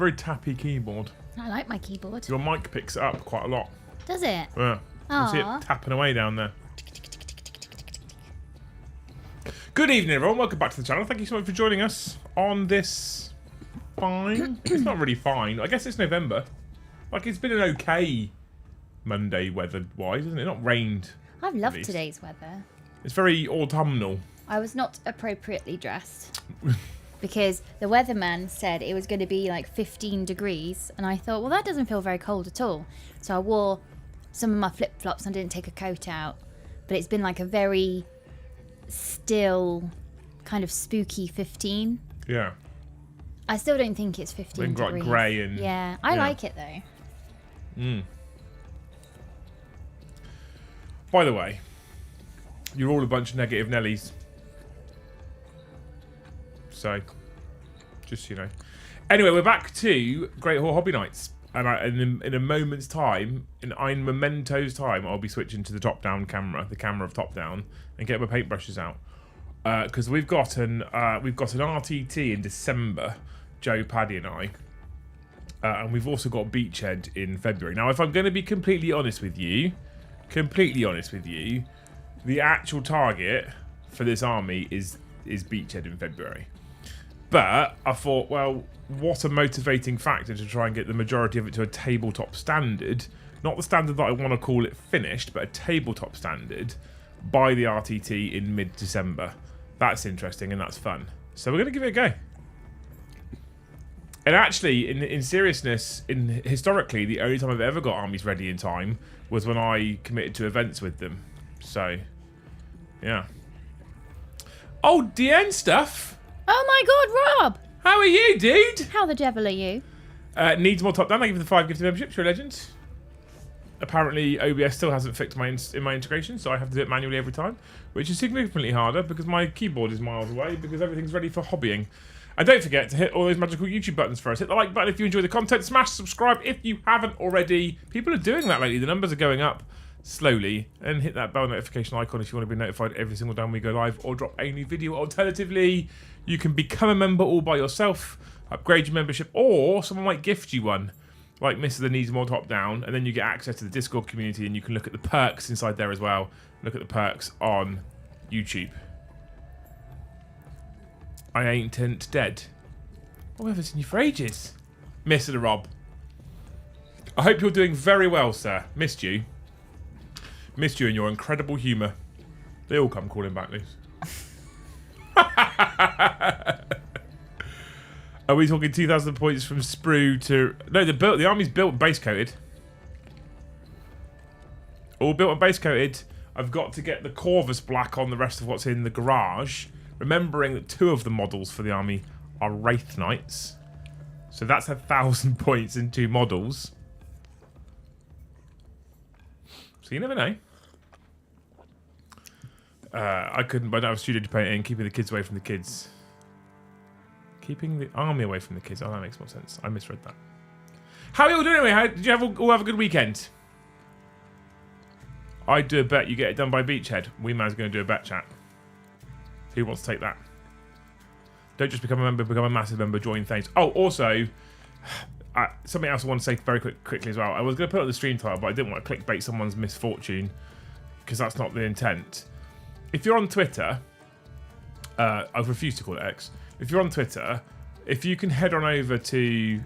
very tappy keyboard. I like my keyboard. Your mic picks it up quite a lot. Does it? Yeah. You see it tapping away down there. Good evening, everyone. Welcome back to the channel. Thank you so much for joining us on this fine. It's not really fine. I guess it's November. Like, it's been an okay Monday weather-wise, isn't it? Not rained. I've loved today's weather. It's very autumnal. I was not appropriately dressed because the weatherman said it was going to be like 15 degrees, and I thought, well, that doesn't feel very cold at all. So I wore some of my flip-flops and didn't take a coat out. But it's been like a very still, kind of spooky 15. Yeah. I still don't think it's 15 degrees. Like grey and... Yeah, I like it though. By the way, you're all a bunch of negative Nellies. So, just so you know. Anyway, we're back to Great Hall Hobby Nights. And in a moment's time, in ein memento's time, I'll be switching to the top-down camera, the camera of top-down, and get my paintbrushes out. Because we've got an RTT in December, Joe, Paddy and I. And we've also got Beachhead in February. Now, if I'm going to be completely honest with you, the actual target for this army is Beachhead in February. But I thought, well, what a motivating factor to try and get the majority of it to a tabletop standard. Not the standard that I want to call it finished, but a tabletop standard by the RTT in mid-December. That's interesting and that's fun. So we're going to give it a go. And actually, in seriousness, historically, the only time I've ever got armies ready in time was when I committed to events with them. So, yeah. Oh, DN stuff. Oh my God, Rob! How are you, dude? How the devil are you? Needs more top down. Thank you for the 5 gifted memberships. You're a legend. Apparently, OBS still hasn't fixed my integration, so I have to do it manually every time, which is significantly harder because my keyboard is miles away because everything's ready for hobbying. And don't forget to hit all those magical YouTube buttons for us. Hit the like button if you enjoy the content. Smash subscribe if you haven't already. People are doing that lately. The numbers are going up slowly. And hit that bell notification icon if you want to be notified every single time we go live or drop a new video. Alternatively, you can become a member all by yourself, upgrade your membership, or someone might gift you one, like Mr. The Needs More Top Down, and then you get access to the Discord community and you can look at the perks inside there as well. Look at the perks on YouTube. I ain't dead. Oh, I haven't seen you for ages. Mr. Rob. I hope you're doing very well, sir. Missed you. Missed you and your incredible humour. They all come calling back, Luce. Are we talking 2,000 points from sprue to... No, the army's built base coated. All built and base coated. I've got to get the Corvus black on the rest of what's in the garage. Remembering that 2 of the models for the army are Wraith Knights. So that's 1,000 points in 2 models. So you never know. I couldn't, but I don't have a studio to paint in. Keeping the kids away from the kids. Keeping the army away from the kids. Oh, that makes more sense. I misread that. How are you all doing anyway? Did you all have a good weekend? I'd do a bet you get it done by Beachhead. Man's going to do a bet, chat. Who wants to take that? Don't just become a member, become a massive member, join things. Oh, also, something else I want to say very quickly as well. I was going to put it on the stream title, but I didn't want to clickbait someone's misfortune because that's not the intent. If you're on Twitter, I've refused to call it X. If you're on Twitter, if you can head on over to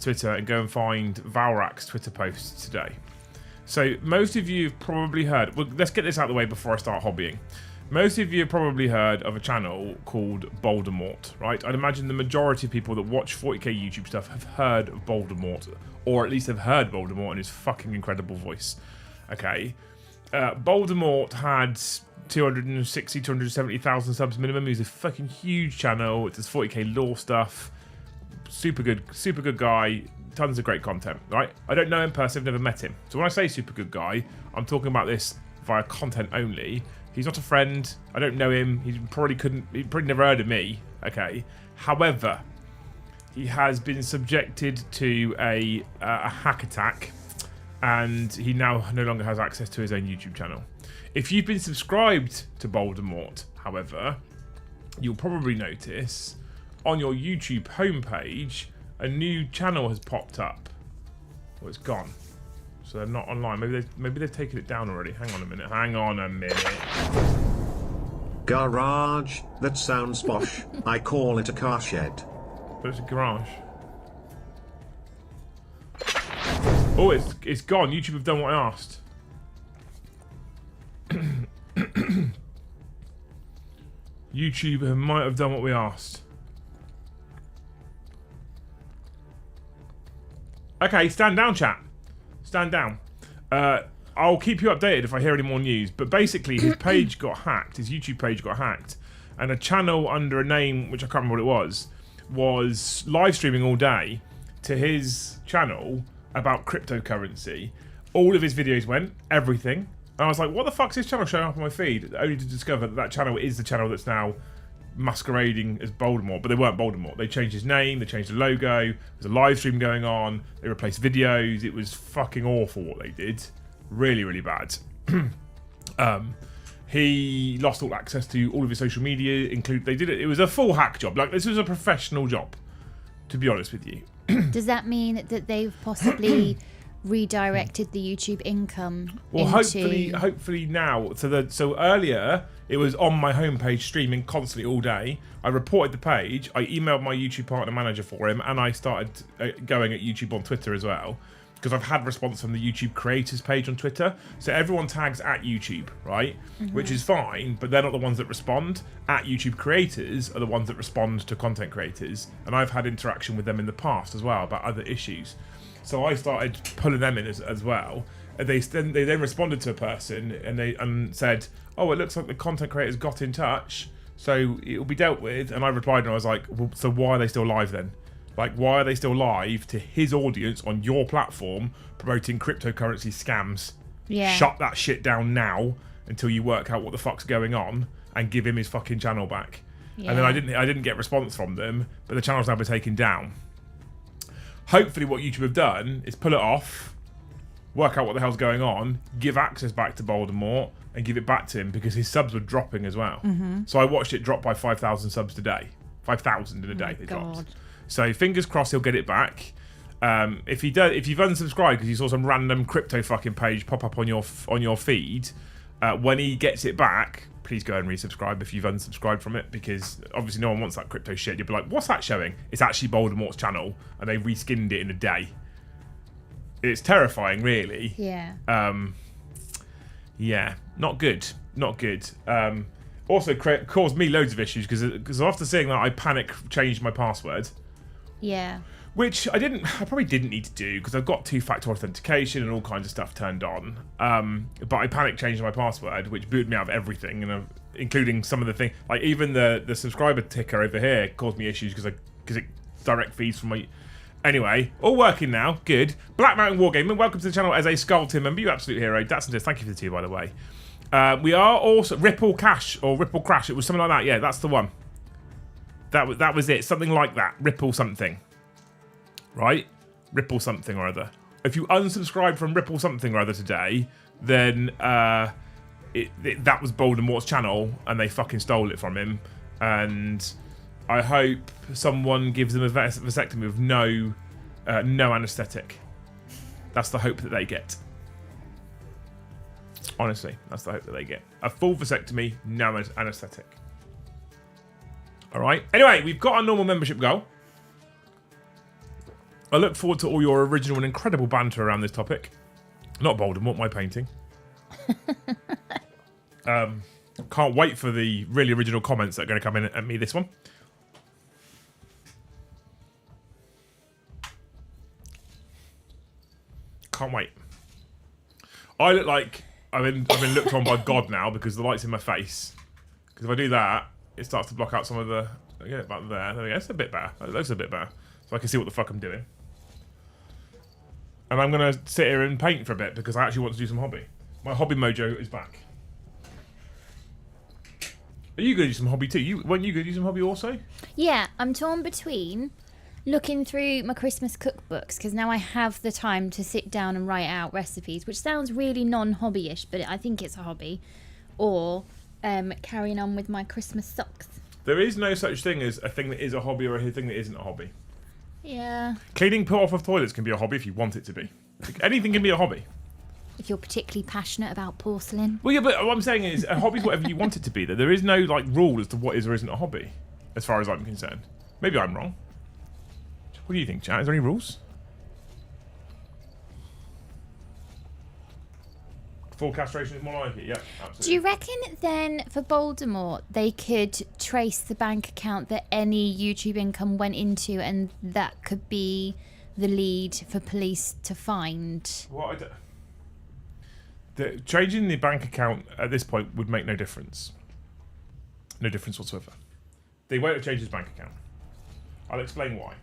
Twitter and go and find Valrak's Twitter posts today. So most of you have probably heard... Well, let's get this out of the way before I start hobbying. Most of you have probably heard of a channel called Voldemort, right? I'd imagine the majority of people that watch 40k YouTube stuff have heard of Voldemort, or at least have heard Voldemort and his fucking incredible voice. Okay. Voldemort had 260, 270,000 subs minimum. He's a fucking huge channel. It does 40k lore stuff. Super good guy. Tons of great content, right? I don't know him personally, I've never met him. So when I say super good guy, I'm talking about this via content only. He's not a friend. I don't know him. He probably never heard of me. Okay. However, he has been subjected to a hack attack, and he now no longer has access to his own YouTube channel. If you've been subscribed to Voldemort, however, you'll probably notice on your YouTube homepage a new channel has popped up. Well, it's gone. So they're not online. Maybe they've taken it down already. Hang on a minute. Hang on a minute. Garage, that sounds posh. I call it a car shed. But it's a garage. Oh, it's gone. YouTube have done what I asked. YouTube might have done what we asked. Okay, stand down, chat. Stand down. I'll keep you updated if I hear any more news. But basically, his page got hacked. His YouTube page got hacked. And a channel under a name, which I can't remember what it was live streaming all day to his channel about cryptocurrency. All of his videos went, everything. And I was like, what the fuck's this channel showing up on my feed? Only to discover that that channel is the channel that's now masquerading as Voldemort. But they weren't Voldemort. They changed his name, they changed the logo, there's a live stream going on, they replaced videos. It was fucking awful what they did. Really, really bad. He lost all access to all of his social media, it was a full hack job. Like, this was a professional job, to be honest with you. Does that mean that they've possibly redirected the YouTube income? Well, hopefully now. So earlier it was on my homepage streaming constantly all day. I reported the page. I emailed my YouTube partner manager for him, and I started going at YouTube on Twitter as well, because I've had response from the YouTube creators page on Twitter. So everyone tags at YouTube, right? Mm-hmm. Which is fine, but they're not the ones that respond. At YouTube creators are the ones that respond to content creators, and I've had interaction with them in the past as well about other issues. So I started pulling them in as well. They then responded to a person and said, "Oh, it looks like the content creators got in touch, so it will be dealt with." And I replied and I was like, "Well, so why are they still live then? Like, why are they still live to his audience on your platform promoting cryptocurrency scams? Yeah. Shut that shit down now until you work out what the fuck's going on and give him his fucking channel back." Yeah. And then I didn't get response from them, but the channel's now been taken down. Hopefully what YouTube have done is pull it off, work out what the hell's going on, give access back to Voldemort, and give it back to him, because his subs were dropping as well. Mm-hmm. So I watched it drop by 5,000 subs today. 5,000 in a day it dropped. So fingers crossed he'll get it back. If you've unsubscribed because you saw some random crypto fucking page pop up on your feed, when he gets it back, please go and resubscribe if you've unsubscribed from it, because obviously no one wants that crypto shit. You'll be like, what's that showing? It's actually Voldemort's channel, and they reskinned it in a day. It's terrifying, really. Yeah. Yeah, not good. Not good. Also caused me loads of issues because after seeing that, I changed my password. Yeah. Which I probably didn't need to do, because I've got two-factor authentication and all kinds of stuff turned on. But I changed my password, which booted me out of everything, and including some of the things, like even the subscriber ticker over here caused me issues because it direct feeds from my. Anyway, all working now. Good. Black Mountain Wargaming, welcome to the channel as a Skull Team member. You absolute hero. That's just thank you for the 2, by the way. We are also Ripple Cash or Ripple Crash. It was something like that. Yeah, that's the one. That was it. Something like that. Ripple something. Right? Ripple something or other. If you unsubscribe from Ripple something or other today, then that was Voldemort's channel, and they fucking stole it from him. And I hope someone gives them a vasectomy with no anaesthetic. That's the hope that they get. Honestly, that's the hope that they get. A full vasectomy, no anaesthetic. All right. Anyway, we've got our normal membership goal. I look forward to all your original and incredible banter around this topic. Not Voldemort, my painting. Can't wait for the really original comments that are going to come in at me this one. Can't wait. I look like I've been looked on by God now, because the light's in my face. Because if I do that, it starts to block out some of the. Get it about there. There we go. It's a bit better. It looks a bit better, so I can see what the fuck I'm doing. And I'm gonna sit here and paint for a bit, because I actually want to do some hobby. My hobby mojo is back. Are you gonna do some hobby too? Weren't you gonna do some hobby also? Yeah, I'm torn between looking through my Christmas cookbooks, because now I have the time to sit down and write out recipes, which sounds really non-hobbyish, but I think it's a hobby, or carrying on with my Christmas socks. There is no such thing as a thing that is a hobby or a thing that isn't a hobby. Yeah. Cleaning put off of toilets can be a hobby if you want it to be. Anything can be a hobby. If you're particularly passionate about porcelain. Well, yeah, but what I'm saying is a hobby is whatever you want it to be. There is no like rule as to what is or isn't a hobby, as far as I'm concerned. Maybe I'm wrong. What do you think, chat? Is there any rules? Full castration is more like it. Yeah, absolutely. Do you reckon then for Voldemort they could trace the bank account that any YouTube income went into, and that could be the lead for police to find? What I do. Changing the bank account at this point would make no difference. No difference whatsoever. They won't have changed his bank account. I'll explain why.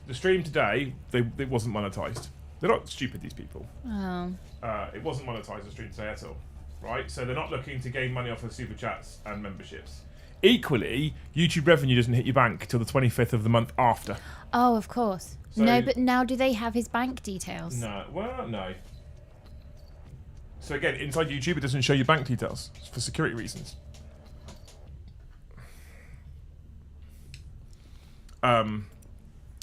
The stream today, it wasn't monetized. They're not stupid, these people. Oh. It wasn't monetized, the stream today at all. Right? So they're not looking to gain money off of super chats and memberships. Equally, YouTube revenue doesn't hit your bank till the 25th of the month after. Oh, of course. So, no, but now do they have his bank details? No. Well, no. So again, inside YouTube, it doesn't show your bank details for security reasons.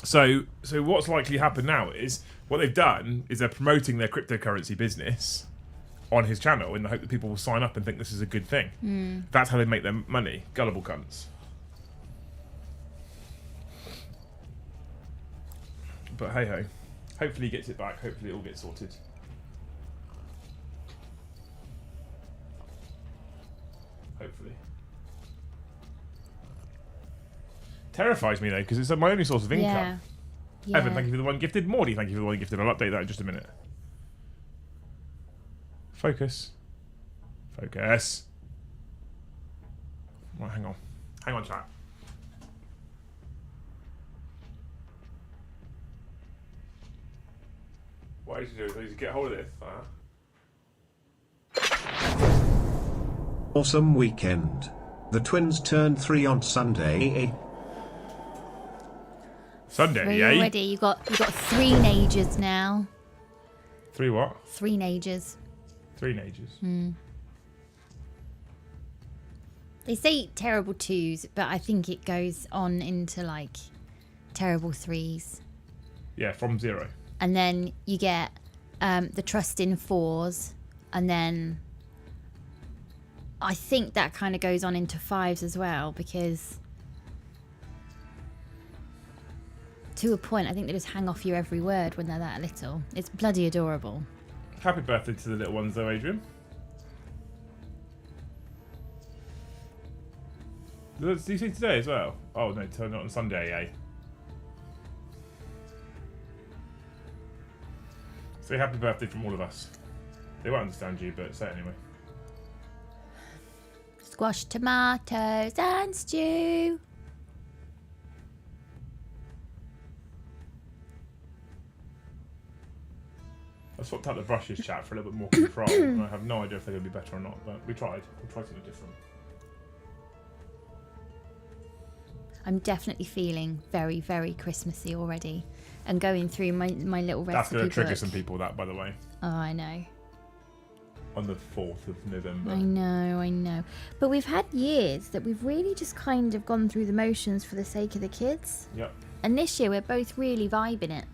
So what's likely to happen now is what they've done is they're promoting their cryptocurrency business on his channel in the hope that people will sign up and think this is a good thing. That's how they make their money. Gullible cunts. But hey ho. Hopefully he gets it back. Hopefully it all gets sorted. Hopefully. Terrifies me though, because it's my only source of income. Yeah. Evan, thank you for the one gifted. Morty, thank you for the one gifted. I'll update that in just a minute. Focus. Focus. Right, hang on. Hang on, chat. What I need to do is I need to get hold of this. Awesome weekend. The twins turned 3 on Sunday. Sunday, Three eh? already. You got 3 nagers now. 3 what? 3 nagers. 3 nages. They say terrible 2s, but I think it goes on into like terrible 3s. Yeah, from 0. And then you get the trust in 4s, and then I think that kind of goes on into 5s as well, because to a point I think they just hang off you every word when they're that little. It's bloody adorable. Happy birthday to the little ones though, Adrian. Do you see today as well? Oh no, turn it on Sunday, eh? Say happy birthday from all of us. They won't understand you, but say it anyway. Squash, tomatoes and stew. I swapped out the brushes, chat, for a little bit more control. And I have no idea if they're going to be better or not, but we tried. We tried something different. I'm definitely feeling very, very Christmassy already. And going through my little recipe That's going to trigger book. some people, that, by the way. Oh, I know. On the 4th of November. I know. But we've had years that we've really just kind of gone through the motions for the sake of the kids. Yep. And this year we're both really vibing it.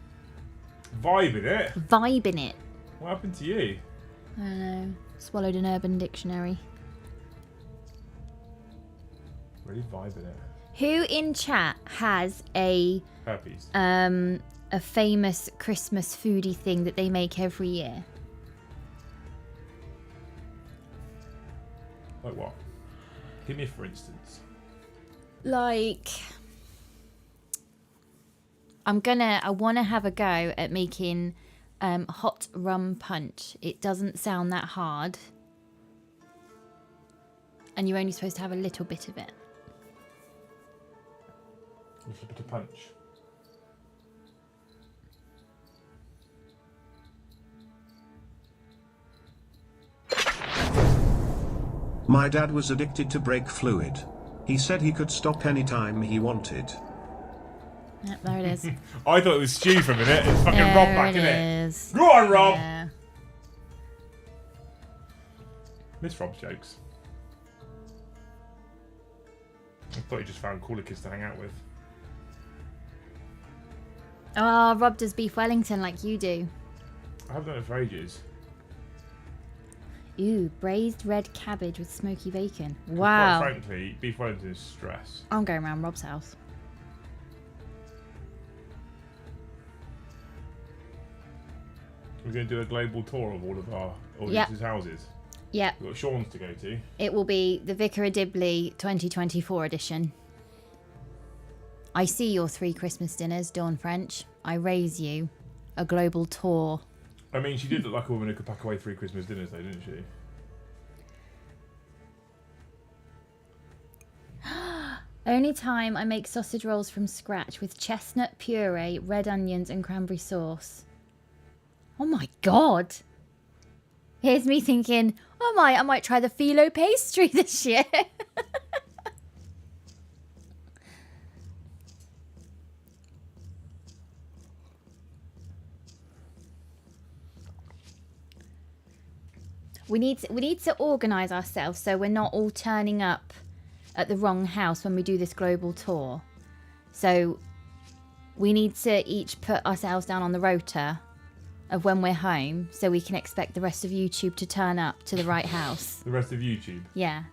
Vibing it? Vibing it. What happened to you? I don't know. Swallowed an Urban Dictionary. Really vibing it. Who in chat has a Herpes. a famous Christmas foodie thing that they make every year? Like what? Give me for instance. Like, I want to have a go at making hot rum punch. It doesn't sound that hard. And you're only supposed to have a little bit of it. A little bit of punch. My dad was addicted to brake fluid. He said he could stop anytime he wanted. Yep, there it is. I thought it was Stu for a minute. It's fucking There Rob back, it innit? is. Go on, Rob! Yeah. Miss Rob's jokes. I thought he just found cooler kids to hang out with. Oh, Rob does beef Wellington like you do. I haven't done it for ages. Ooh, braised red cabbage with smoky bacon. 'Cause Wow. Quite frankly, beef Wellington is stress. I'm going around Rob's house. We're going to do a global tour of all of our audience's houses. Yep. We've got Sean's to go to. It will be the Vicar of Dibley 2024 edition. I see your 3 Christmas dinners, Dawn French. I raise you a global tour. I mean, she did look like a woman who could pack away 3 Christmas dinners, though, didn't she? Only time I make sausage rolls from scratch with chestnut puree, red onions and cranberry sauce. Oh my god. Here's me thinking, I might try the phyllo pastry this year. We need to organise ourselves so we're not all turning up at the wrong house when we do this global tour. So we need to each put ourselves down on the rota of when we're home so we can expect the rest of YouTube to turn up to the right house. The rest of YouTube. Yeah.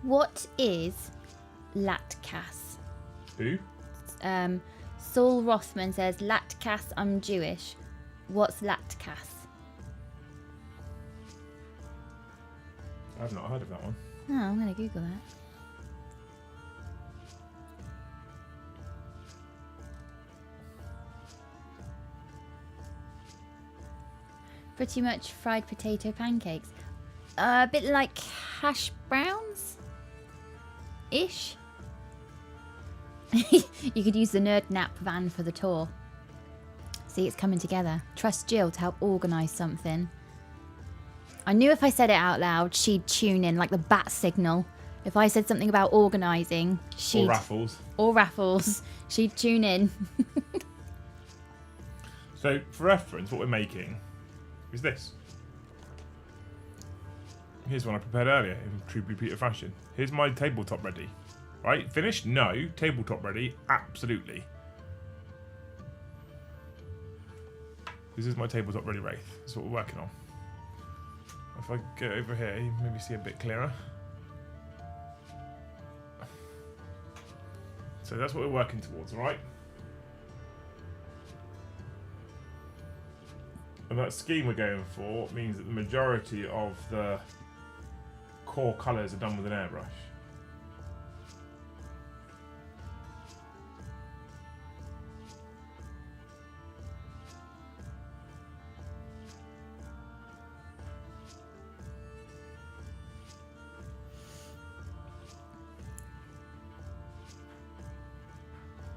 What is latkas? Who? Saul Rothman says, latkas, I'm Jewish. What's latkas? I've not heard of that one. Oh, I'm going to Google that. Pretty much fried potato pancakes. A bit like hash browns? Ish. You could use the Nerd Nap van for the tour. See, it's coming together. Trust Jill to help organise something. I knew if I said it out loud, she'd tune in like the bat signal. If I said something about organising, she'd... Or raffles. Or raffles. She'd tune in. So, for reference, what we're making is this. Here's one I prepared earlier in true Blue Peter fashion. Here's my tabletop ready. Right? Finished? No. Tabletop ready? Absolutely. This is my tabletop ready wraith. That's what we're working on. If I go over here, you maybe see a bit clearer. So that's what we're working towards, right? And that scheme we're going for means that the majority of the core colours are done with an airbrush.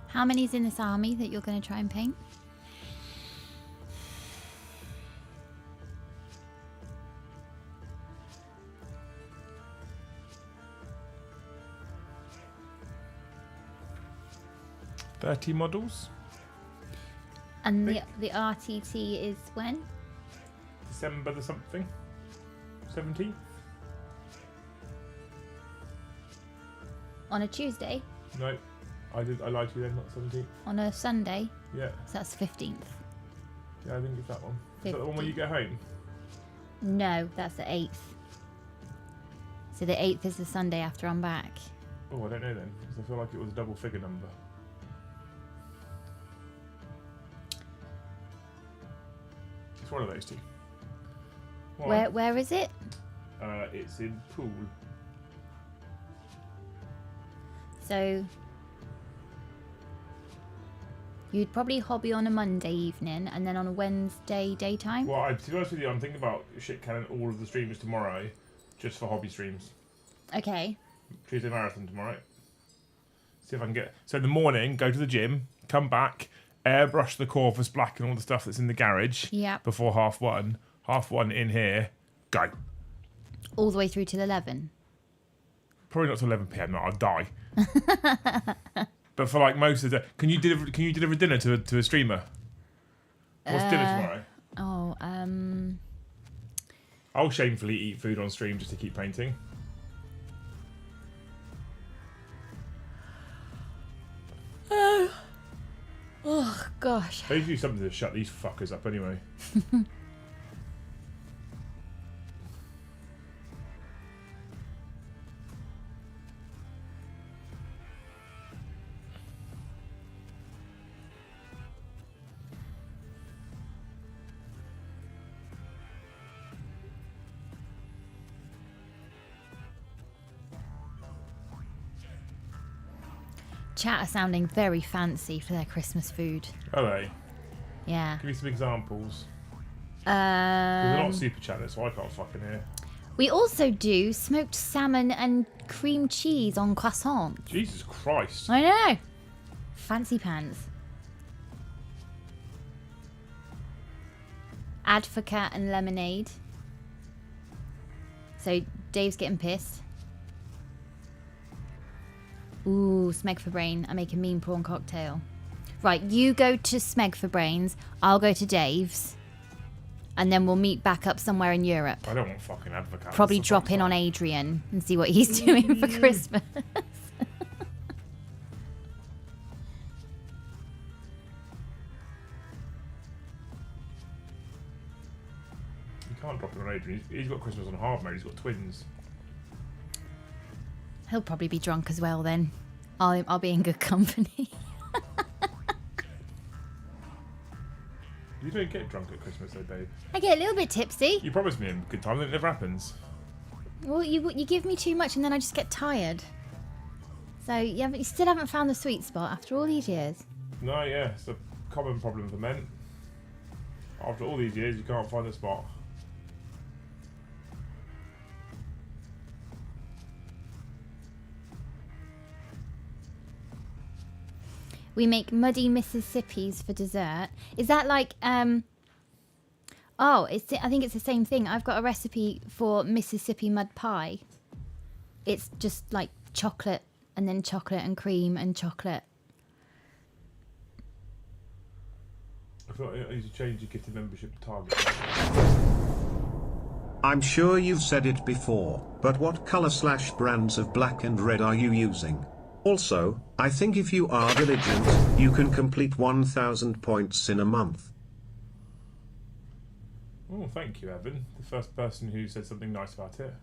How many's in this army that you're going to try and paint? $30 models. And the RTT is when? December the something. 17th? On a Tuesday? No. I lied to you then, not 17th. On a Sunday? Yeah. So that's 15th. Yeah, I think it's that one. Is that the one where you go home? No, that's the 8th. So the 8th is the Sunday after I'm back. Oh, I don't know then, because I feel like it was a double figure number. It's one of those two. Where is it? It's in Poole. So you'd probably hobby on a Monday evening and then on a Wednesday daytime? Well, to be honest with you, I'm thinking about shit canning all of the streams tomorrow just for hobby streams. Okay. Tuesday marathon tomorrow. See if I can get... So in the morning, go to the gym, come back, airbrush the Corvus Black and all the stuff that's in the garage before 1:30. 1:30 in here, go. All the way through till 11? Probably not till 11 p.m. No, I'll die. But for like most of the... Can you deliver dinner to a streamer? What's dinner tomorrow? Oh, I'll shamefully eat food on stream just to keep painting. Oh, gosh. They do something to shut these fuckers up anyway. Chat are sounding very fancy for their Christmas food. Are they? Yeah. Give me some examples. They're not Um, super chatters, so I can't fucking hear. we also do smoked salmon and cream cheese on croissant. Jesus Christ. I know. Fancy pants. Advocat and lemonade. So Dave's getting pissed. Ooh, Smeg for Brain. I make a mean prawn cocktail. Right, you go to Smeg for Brains. I'll go to Dave's. And then we'll meet back up somewhere in Europe. I don't want fucking advocate. Probably drop in on Adrian and see what he's doing for Christmas. You can't drop in on Adrian. He's got Christmas on hard mode. He's got twins. He'll probably be drunk as well then. I'll be in good company. You don't get drunk at Christmas though, babe. I get a little bit tipsy. You promised me a good time, and it never happens. Well, you give me too much and then I just get tired. So you still haven't found the sweet spot after all these years. No, yeah, it's a common problem for men. After all these years, you can't find the spot. We make muddy Mississippis for dessert. Is that like oh, I think it's the same thing. I've got a recipe for Mississippi mud pie. It's just like chocolate and then chocolate and cream and chocolate. I thought I need to change your gifted membership to Target. I'm sure you've said it before, but what color/brands of black and red are you using? Also, I think if you are diligent, you can complete 1,000 points in a month. Oh, thank you, Evan. The first person who said something nice about it.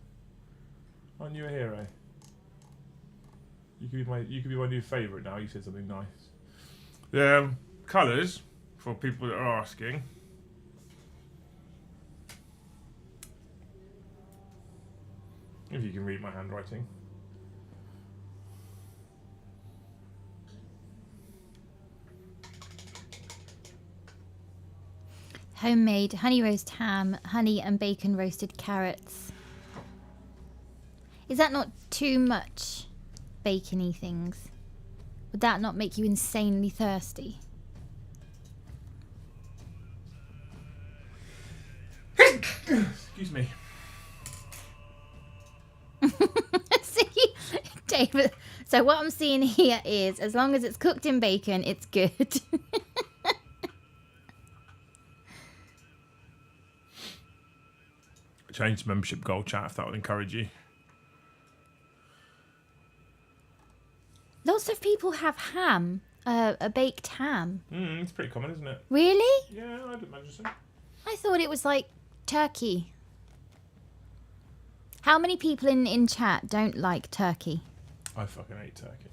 Aren't you a hero? You could be my new favourite now. You said something nice. The colours, for people that are asking. If you can read my handwriting. Homemade honey roast ham, honey and bacon roasted carrots. Is that not too much bacony things? Would that not make you insanely thirsty? Excuse me. See, David. So what I'm seeing here is, as long as it's cooked in bacon, it's good. Change the membership goal, chat, if that would encourage you. Lots of people have ham, a baked ham. It's pretty common, isn't it? Really? Yeah, I'd imagine so. I thought it was like turkey. How many people in chat don't like turkey? I fucking hate turkey.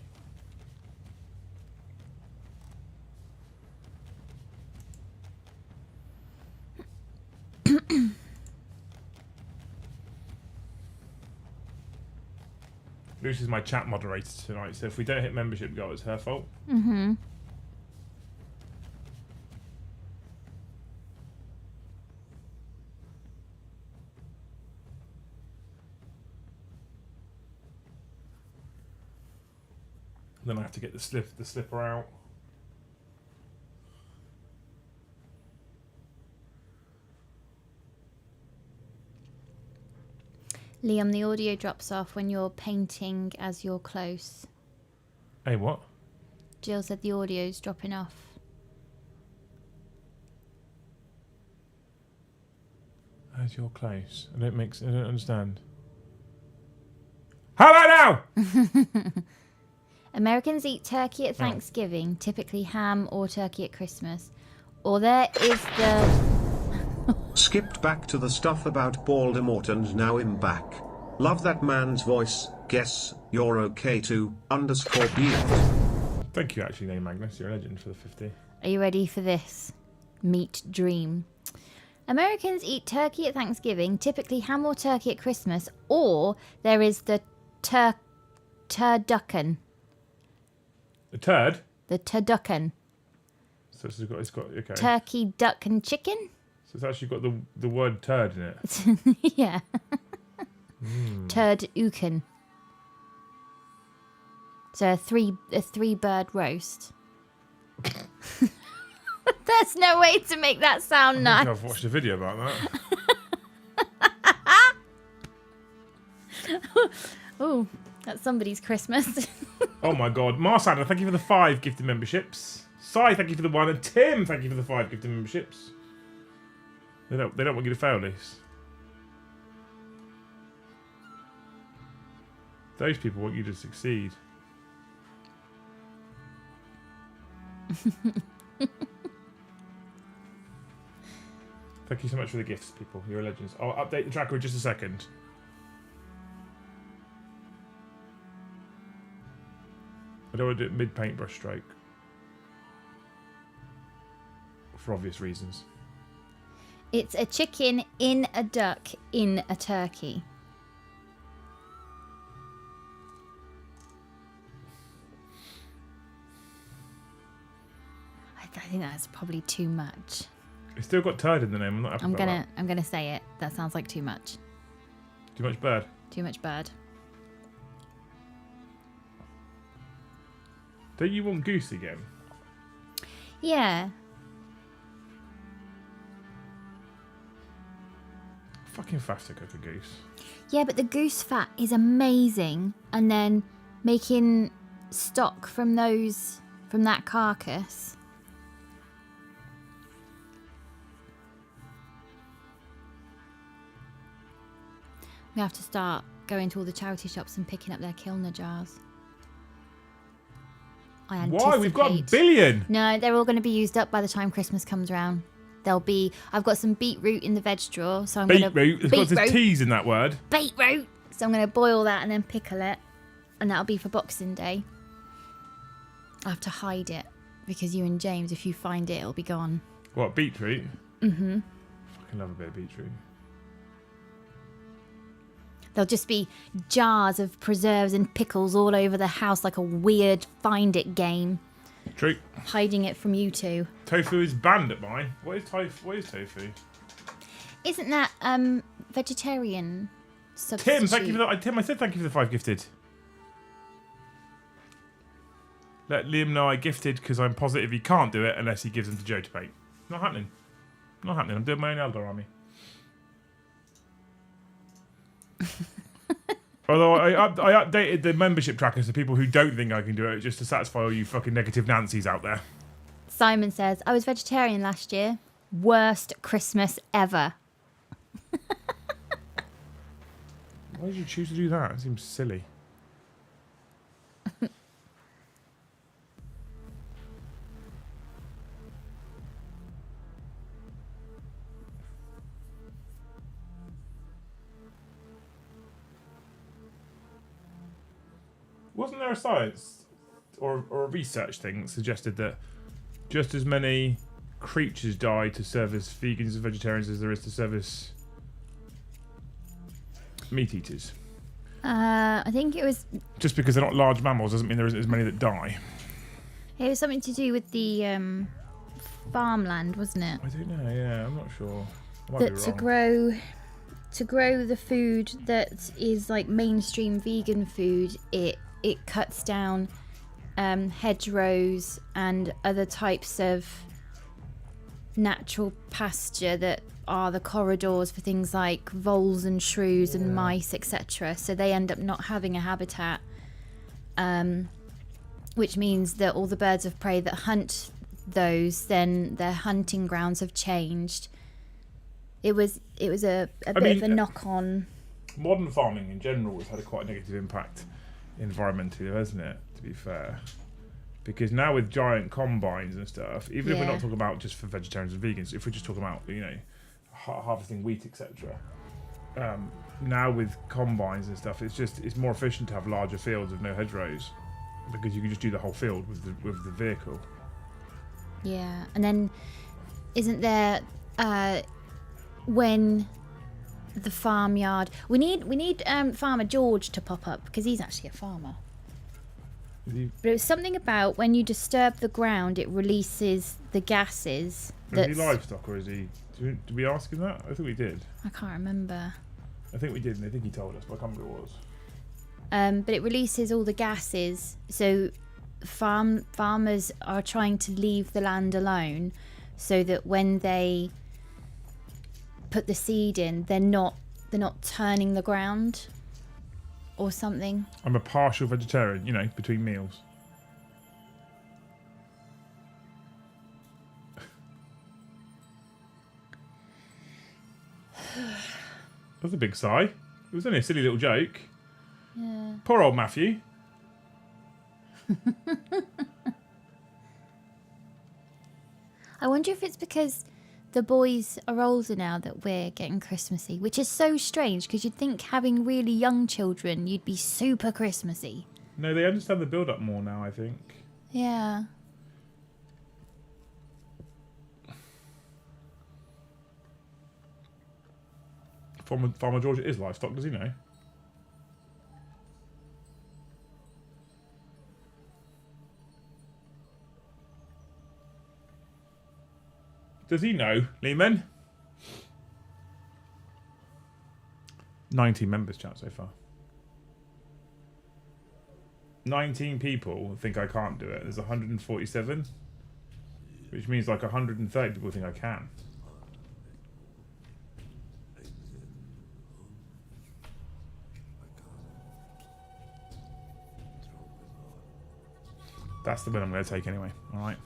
Lucy's my chat moderator tonight, so if we don't hit membership goal, it's her fault. Mm-hmm. Then I have to get the slipper out. Liam, the audio drops off when you're painting as you're close. Hey, what? Jill said the audio's dropping off. As you're close. I don't understand. How about now? Americans eat turkey at Thanksgiving, typically ham or turkey at Christmas. Or there is the... Skipped back to the stuff about Voldemort and now I'm back. Love that man's voice. Guess you're okay too. _beard. Thank you, actually, Name Magnus. You're a legend for the 50. Are you ready for this? Meat dream. Americans eat turkey at Thanksgiving, typically ham or turkey at Christmas, or there is the turducken. A turd? The turducken. So it's got okay. Turkey, duck, and chicken? So it's actually got the word turd in it. Yeah. Turducken. So a three bird roast. There's no way to make that sound I nice. think I've watched a video about that. Oh, that's somebody's Christmas. Oh my god. Marsander, thank you for the 5 gifted memberships. Sai, thank you for the 1. And Tim, thank you for the 5 gifted memberships. They don't want you to fail this. Those people want you to succeed. Thank you so much for the gifts, people. You're legends. I'll update the tracker in just a second. I don't want to do it mid-paintbrush stroke. For obvious reasons. It's a chicken in a duck in a turkey. I think that's probably too much. It's still got turd in the name. I'm not happy about that. I'm gonna say it. That sounds like too much. Too much bird. Too much bird. Don't you want goose again? Yeah. Fucking fast to cook a goose. Yeah, but the goose fat is amazing. And then making stock from that carcass. We have to start going to all the charity shops and picking up their Kilner jars. I anticipate. Why? We've got a billion! No, they're all going to be used up by the time Christmas comes around. I've got some beetroot in the veg drawer, so I'm going to... Beetroot? There's got some T's in that word. Beetroot! So I'm going to boil that and then pickle it. And that'll be for Boxing Day. I have to hide it. Because you and James, if you find it, it'll be gone. What, beetroot? Mm-hmm. Fucking love a bit of beetroot. There'll just be jars of preserves and pickles all over the house like a weird find it game. True. Hiding it from you two. Tofu is banned at mine. What is tofu? Isn't that vegetarian substitute? Tim, thank you for that. Tim, I said thank you for the 5 gifted. Let Liam know I gifted because I'm positive he can't do it unless he gives them to Joe to paint. Not happening. Not happening. I'm doing my own Eldar army. Although I updated the membership trackers to people who don't think I can do it just to satisfy all you fucking negative Nancys out there. Simon says, I was vegetarian last year. Worst Christmas ever. Why did you choose to do that? It seems silly. Wasn't there a science or a research thing that suggested that just as many creatures die to service vegans and vegetarians as there is to service meat eaters? I think it was... Just because they're not large mammals doesn't mean there isn't as many that die. It was something to do with the farmland, wasn't it? I don't know, yeah, I'm not sure. I might be That wrong. to grow the food that is like mainstream vegan food, it cuts down hedgerows and other types of natural pasture that are the corridors for things like voles and shrews and mice, etc. So they end up not having a habitat, which means that all the birds of prey that hunt those, then their hunting grounds have changed. It was a bit of a knock on. Modern farming in general has had quite a negative impact environmentally, hasn't it? To be fair, because now with giant combines and stuff, even if we're not talking about just for vegetarians and vegans, if we're just talking about harvesting wheat, etc. Now with combines and stuff, it's more efficient to have larger fields with no hedgerows, because you can just do the whole field with the vehicle. Yeah, and then isn't there when the farmyard? We need Farmer George to pop up because he's actually a farmer. But it was something about when you disturb the ground, it releases the gases. Is he livestock or is he? Did we ask him that? I think we did. I can't remember. I think we did, and I think he told us, but I can't remember what it was. But it releases all the gases, so farmers are trying to leave the land alone, so that when they put the seed in, they're not turning the ground or something. I'm a partial vegetarian, between meals. That's a big sigh. It was only a silly little joke. Yeah. Poor old Matthew. I wonder if it's because the boys are older now that we're getting Christmassy, which is so strange because you'd think having really young children, you'd be super Christmassy. No, they understand the build-up more now, I think. Yeah. Farmer George is livestock, does he know? Does he know, Lehman? 19 members chat so far. 19 people think I can't do it. There's 147. Which means like 130 people think I can. That's the win I'm going to take anyway. Alright.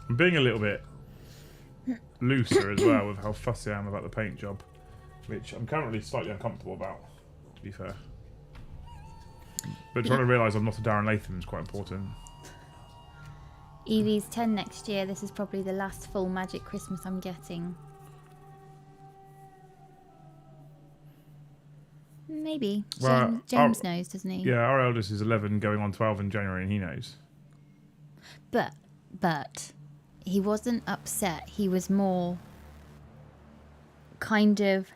I'm being a little bit looser as well with how fussy I am about the paint job, which I'm currently slightly uncomfortable about, to be fair. But trying to realise I'm not a Darren Latham is quite important. Evie's 10 next year. This is probably the last full Magic Christmas I'm getting. Maybe. Well, James knows, doesn't he? Yeah, our eldest is 11 going on 12 in January and he knows. But he wasn't upset. He was more kind of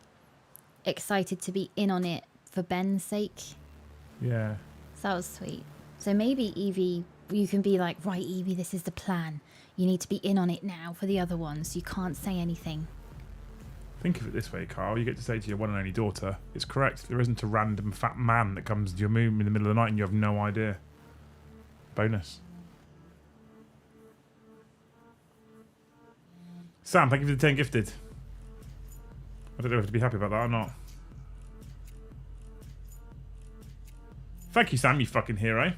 excited to be in on it for Ben's sake. Yeah. So that was sweet. So maybe Evie, you can be like, right, Evie, this is the plan. You need to be in on it now for the other ones. You can't say anything. Think of it this way, Carl. You get to say to your one and only daughter, it's correct. There isn't a random fat man that comes to your room in the middle of the night and you have no idea. Bonus. Sam, thank you for the 10 gifted. I don't know if to be happy about that or not. Thank you, Sam, you fucking hero.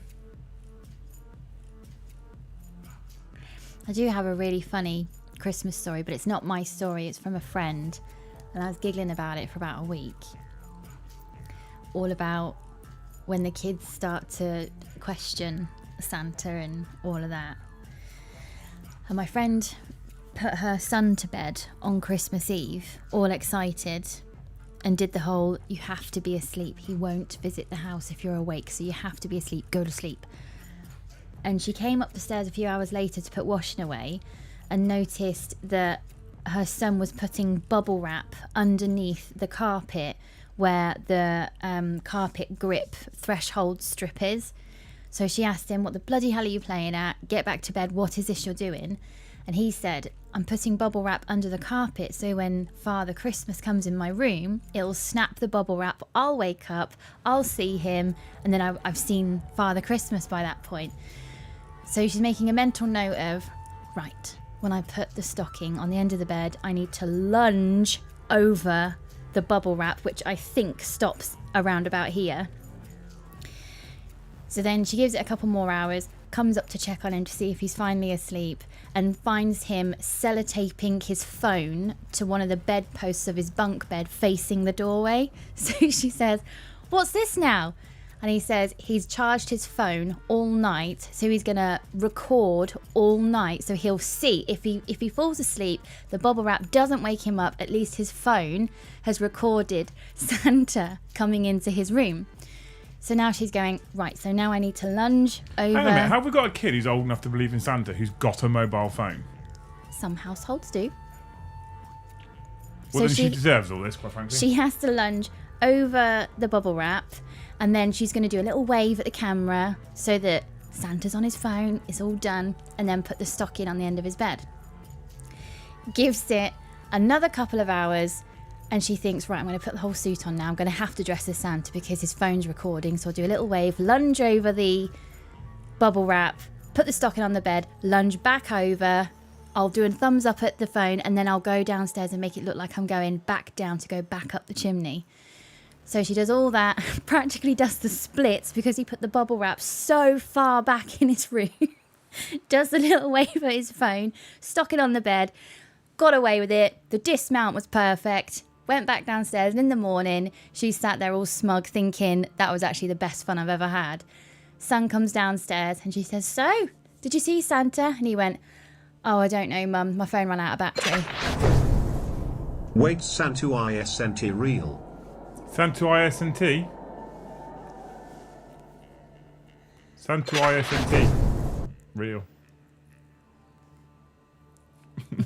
I do have a really funny Christmas story, but it's not my story. It's from a friend. And I was giggling about it for about a week. All about when the kids start to question Santa and all of that. And my friend put her son to bed on Christmas Eve, all excited, and did the whole, you have to be asleep. He won't visit the house if you're awake, so you have to be asleep. Go to sleep. And she came up the stairs a few hours later to put washing away and noticed that her son was putting bubble wrap underneath the carpet where the carpet grip threshold strip is. So she asked him, what the bloody hell are you playing at? Get back to bed. What is this you're doing? And he said, I'm putting bubble wrap under the carpet so when Father Christmas comes in my room, it'll snap the bubble wrap. I'll wake up, I'll see him, and then I've seen Father Christmas by that point. So she's making a mental note of, right, when I put the stocking on the end of the bed, I need to lunge over the bubble wrap, which I think stops around about here. So then she gives it a couple more hours, comes up to check on him to see if he's finally asleep, and finds him sellotaping his phone to one of the bedposts of his bunk bed facing the doorway. So she says, "What's this now?" And he says he's charged his phone all night, so he's going to record all night. So he'll see if he falls asleep, the bubble wrap doesn't wake him up, at least his phone has recorded Santa coming into his room. So now she's going, right, so now I need to lunge over. Hang on a minute, have we got a kid who's old enough to believe in Santa who's got a mobile phone? Some households do. Well, then she deserves all this, quite frankly. She has to lunge over the bubble wrap, and then she's going to do a little wave at the camera so that Santa's on his phone, it's all done, and then put the stocking on the end of his bed. Gives it another couple of hours, and she thinks, right, I'm going to put the whole suit on now. I'm going to have to dress as Santa because his phone's recording. So I'll do a little wave, lunge over the bubble wrap, put the stocking on the bed, lunge back over. I'll do a thumbs up at the phone, and then I'll go downstairs and make it look like I'm going back down to go back up the chimney. So she does all that, practically does the splits because he put the bubble wrap so far back in his room. Does the little wave at his phone, stock it on the bed, got away with it. The dismount was perfect. Went back downstairs, and in the morning, she sat there all smug thinking that was actually the best fun I've ever had. Son comes downstairs and she says, "So, did you see Santa?" And he went, "Oh, I don't know, Mum. My phone ran out of battery." Wait, Santa isn't real. Santa ISNT? Santa ISNT. Real.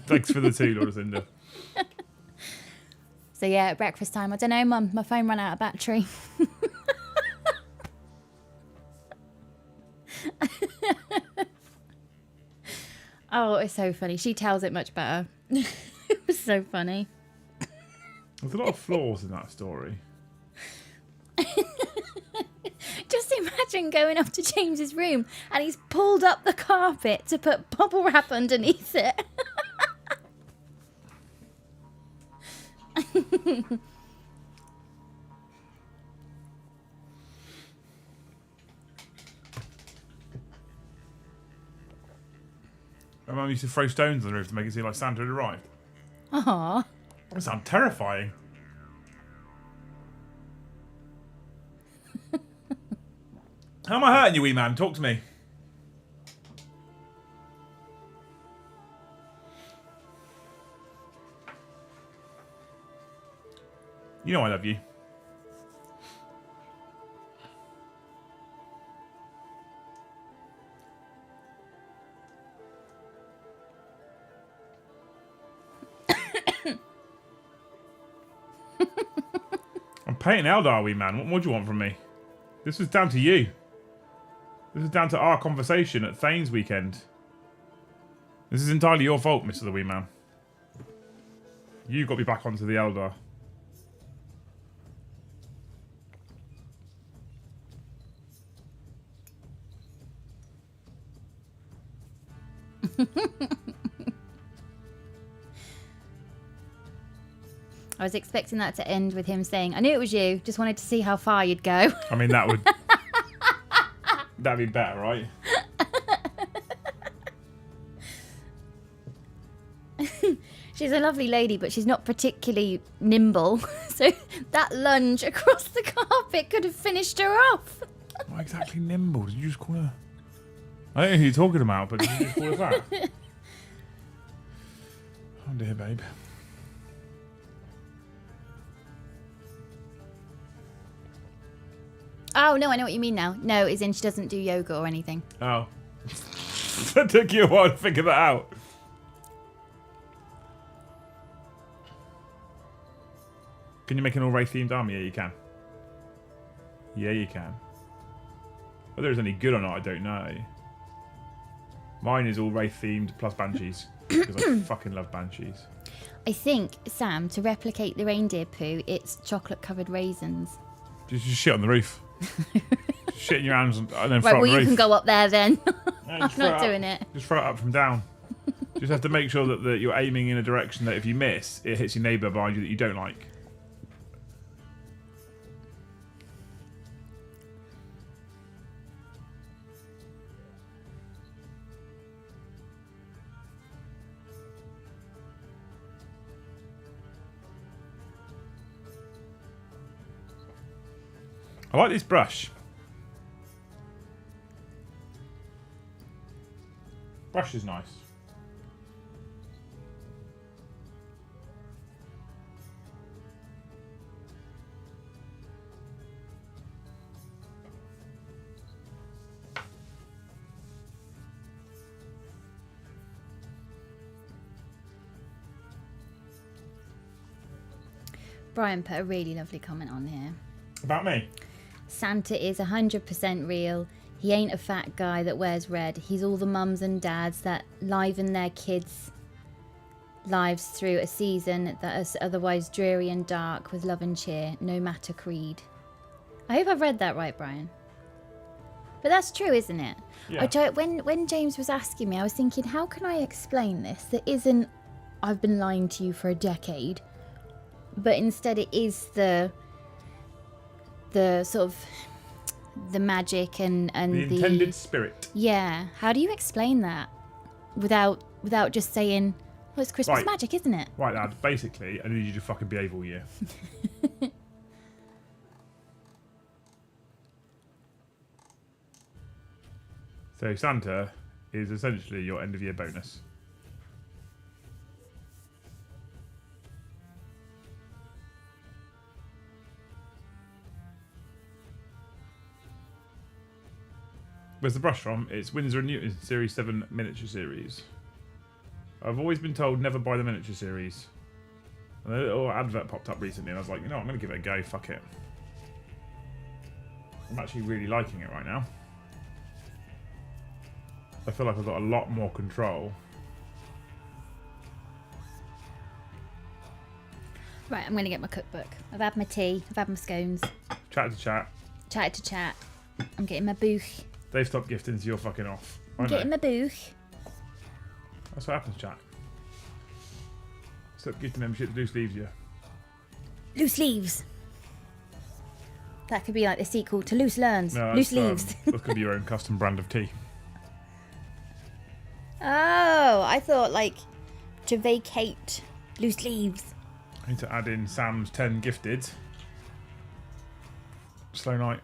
Thanks for the tea, Lord Cinder. So yeah, at breakfast time, I don't know, Mum, my phone ran out of battery. Oh, it's so funny. She tells it much better. It was so funny. There's a lot of flaws in that story. Just imagine going up to James's room and he's pulled up the carpet to put bubble wrap underneath it. My mum used to throw stones on the roof to make it seem like Santa had arrived. Aww. That sounds terrifying. How am I hurting you, wee man? Talk to me. You know I love you. I'm painting Eldar, wee man. What more do you want from me? This was down to you. This is down to our conversation at Thane's weekend. This is entirely your fault, Mr. the Wee Man. You got me back onto the Eldar. I was expecting that to end with him saying, "I knew it was you, just wanted to see how far you'd go." I mean, that would... That'd be better, right? She's a lovely lady, but she's not particularly nimble. So that lunge across the carpet could have finished her off. Not exactly nimble. Did you just call her... I don't know who you're talking about, but did you just call her that? Oh dear, babe. Oh, no, I know what you mean now. No, as in she doesn't do yoga or anything. Oh. That took you a while to figure that out. Can you make an all-Wraith themed army? Yeah, you can. Yeah, you can. Whether it's any good or not, I don't know. Mine is all-Wraith themed plus Banshees. Because I fucking love Banshees. I think, Sam, to replicate the reindeer poo, it's chocolate-covered raisins. Just shit on the roof. Shit in your hands and then throw Right, it well, on the you roof. can go up there then. No, I'm not doing it. Just throw it up from down. Just have to make sure that you're aiming in a direction that if you miss, it hits your neighbour behind you that you don't like. I like this brush. Brush is nice. Brian put a really lovely comment on here. About me? Santa is 100% real. He ain't a fat guy that wears red. He's all the mums and dads that liven their kids' lives through a season that is otherwise dreary and dark with love and cheer, no matter creed. I hope I've read that right, Brian. But that's true, isn't it? Yeah. When James was asking me, I was thinking, how can I explain this that isn't, I've been lying to you for a decade, but instead it is the sort of the magic and the intended spirit. Yeah. How do you explain that without just saying, well, it's Christmas magic, isn't it? Right, lad. Basically, I need you to fucking behave all year. So Santa is essentially your end of year bonus. Where's the brush from? It's Winsor & Newton Series 7 miniature series. I've always been told never buy the miniature series. And a little advert popped up recently and I was like, you know what, I'm going to give it a go, fuck it. I'm actually really liking it right now. I feel like I've got a lot more control. Right, I'm going to get my cookbook. I've had my tea, I've had my scones. Chat to chat. Chatted to chat. I'm getting my booth. They've stopped gifting, so you're fucking off. I'm getting my booth. That's what happens, chat. Stop gifting membership to Loose Leaves, yeah. Loose Leaves. That could be like the sequel to Loose Learns. No, Loose Leaves. That's going to be your own custom brand of tea. Oh, I thought like to vacate Loose Leaves. I need to add in Sam's 10 gifted. Slow night.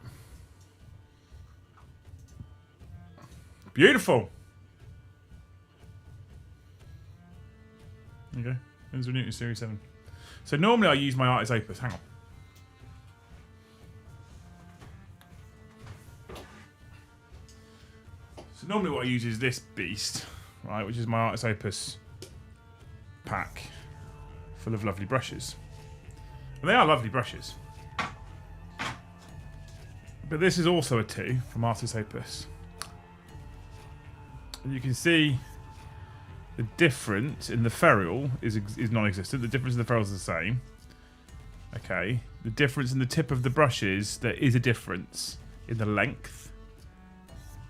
Beautiful. There you go. Winsor & Newton Series 7. So normally I use my Artist Opus. Hang on. So normally what I use is this beast, right, which is my Artist Opus pack full of lovely brushes. And they are lovely brushes. But this is also a 2 from Artist Opus. And you can see the difference in the ferrule is non-existent. The difference in the ferrules is the same. Okay. The difference in the tip of the brushes, there is a difference in the length.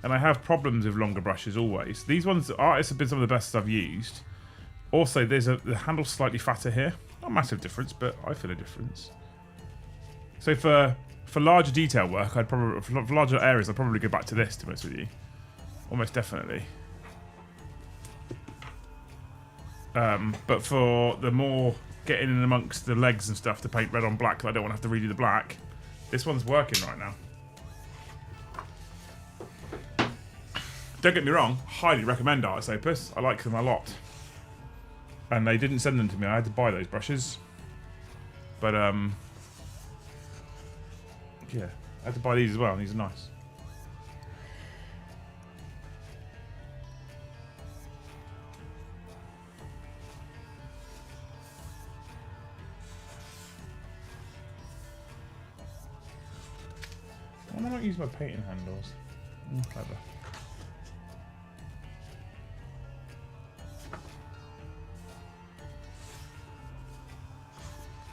And I have problems with longer brushes always. These ones, Artists have been some of the best I've used. Also, the handle's slightly fatter here. Not a massive difference, but I feel a difference. So for larger detail work, I'd probably for larger areas, I'd probably go back to this, to be honest with you. Almost definitely. But for the more getting in amongst the legs and stuff to paint red on black, I don't want to have to redo the black. This one's working right now. Don't get me wrong, highly recommend Artist Opus. I like them a lot. And they didn't send them to me. I had to buy those brushes. But yeah, I had to buy these as well, and these are nice. Why am I not using my painting handles? Clever.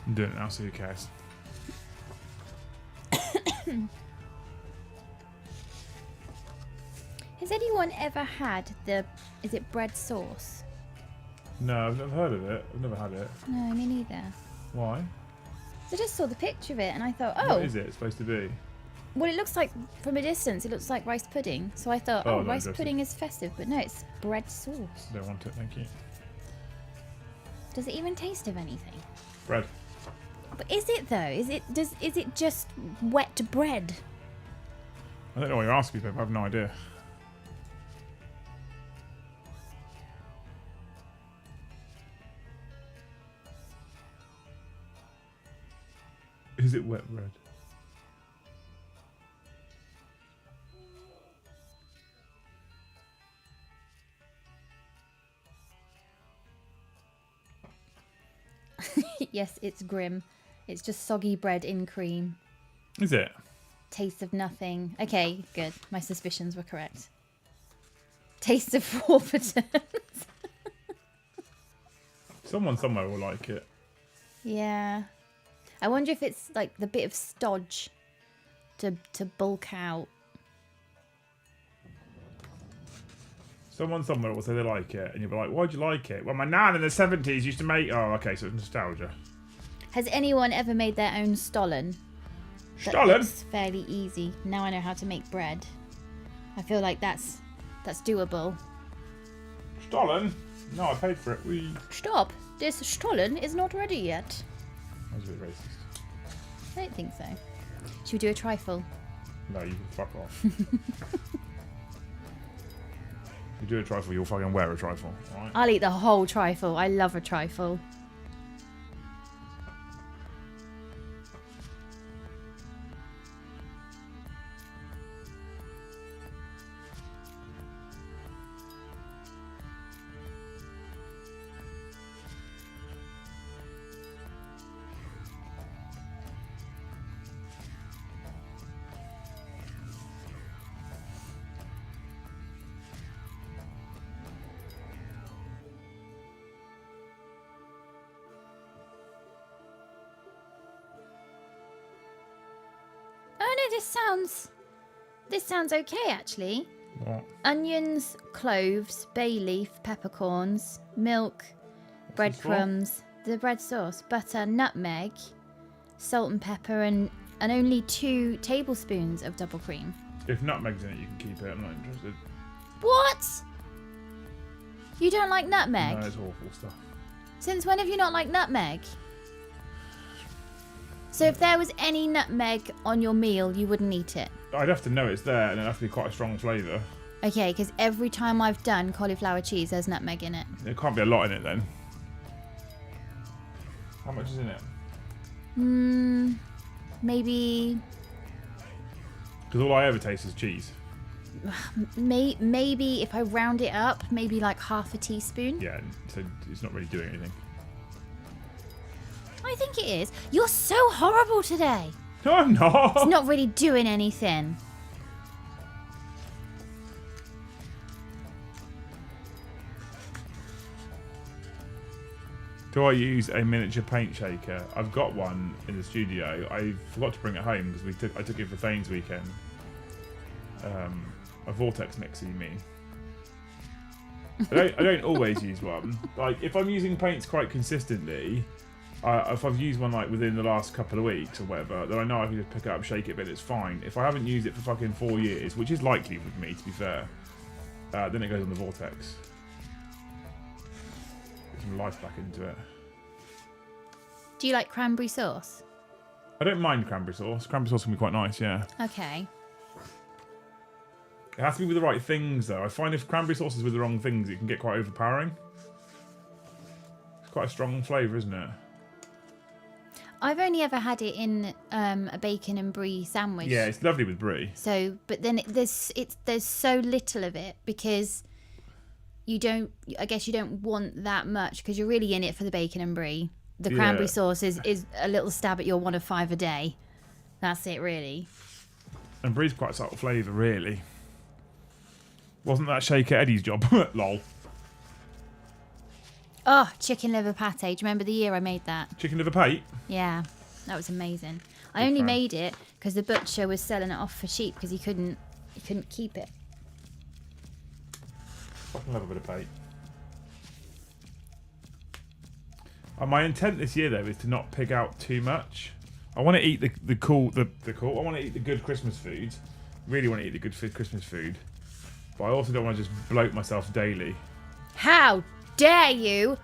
I'm doing it now, so who cares? Has anyone ever had is it bread sauce? No, I've never heard of it. I've never had it. No, me neither. Why? I just saw the picture of it and I thought, oh. What is it supposed to be? Well, it looks like, from a distance, it looks like rice pudding. So I thought, Oh, no, rice it doesn't. pudding is festive. But no, it's bread sauce. Don't want it, thank you. Does it even taste of anything? Bread. But is it though? Is it just wet bread? I don't know what you're asking, babe. I have no idea. Is it wet bread? Yes, it's grim. It's just soggy bread in cream. Is it? Taste of nothing. Okay, good. My suspicions were correct. Taste of Warburton. Someone somewhere will like it. Yeah. I wonder if it's like the bit of stodge to bulk out. Someone somewhere will say they like it, and you'll be like, why'd you like it? Well, my nan in the 70s used to make... Oh, okay, so it's nostalgia. Has anyone ever made their own stollen? Stollen? It's fairly easy. Now I know how to make bread. I feel like that's doable. Stollen? No, I paid for it. Stop! This stollen is not ready yet. That was a bit racist. I don't think so. Should we do a trifle? No, you can fuck off. You do a trifle, you'll fucking wear a trifle. Alright? I'll eat the whole trifle. I love a trifle. Oh no, this sounds okay actually. What? Onions, cloves, bay leaf, peppercorns, milk, breadcrumbs, the bread sauce, butter, nutmeg, salt and pepper, and only 2 tablespoons of double cream. If nutmeg's in it, you can keep it. I'm not interested. What? You don't like nutmeg? No, it's awful stuff. Since when have you not liked nutmeg? So if there was any nutmeg on your meal, you wouldn't eat it? I'd have to know it's there, and it'd have to be quite a strong flavour. Okay, because every time I've done cauliflower cheese, there's nutmeg in it. There can't be a lot in it then. How much is in it? Maybe... Because all I ever taste is cheese. Maybe if I round it up, maybe like half a teaspoon. Yeah, so it's not really doing anything. I think it is. You're so horrible today. No, I'm not. It's not really doing anything. Do I use a miniature paint shaker? I've got one in the studio. I forgot to bring it home because I took it for Thane's weekend. A vortex mixer, you mean? I don't always use one. Like if I'm using paints quite consistently, if I've used one like within the last couple of weeks or whatever, then I know I can just pick it up, shake it, but it's fine. If I haven't used it for fucking 4 years, which is likely with me to be fair, then it goes on the vortex. Get some life back into it. Do you like cranberry sauce? I don't mind cranberry sauce. Cranberry sauce can be quite nice, yeah. Okay. It has to be with the right things though. I find if cranberry sauce is with the wrong things, it can get quite overpowering. It's quite a strong flavour, isn't it? I've only ever had it in a bacon and brie sandwich. Yeah, it's lovely with brie. So, but then there's so little of it because you don't. I guess you don't want that much because you're really in it for the bacon and brie. The cranberry sauce is a little stab at your 1 of 5 a day. That's it, really. And brie's quite a subtle flavour, really. Wasn't that Shaker Eddie's job? Lol. Oh, chicken liver pate. Do you remember the year I made that? Chicken liver pate? Yeah, that was amazing. I Good only fan. made it because the butcher was selling it off for cheap because he couldn't keep it. Fucking love a bit of pate. My intent this year though is to not pig out too much. I want to eat the cool. I want to eat the good Christmas food. Really want to eat the good Christmas food, but I also don't want to just bloat myself daily. How dare you?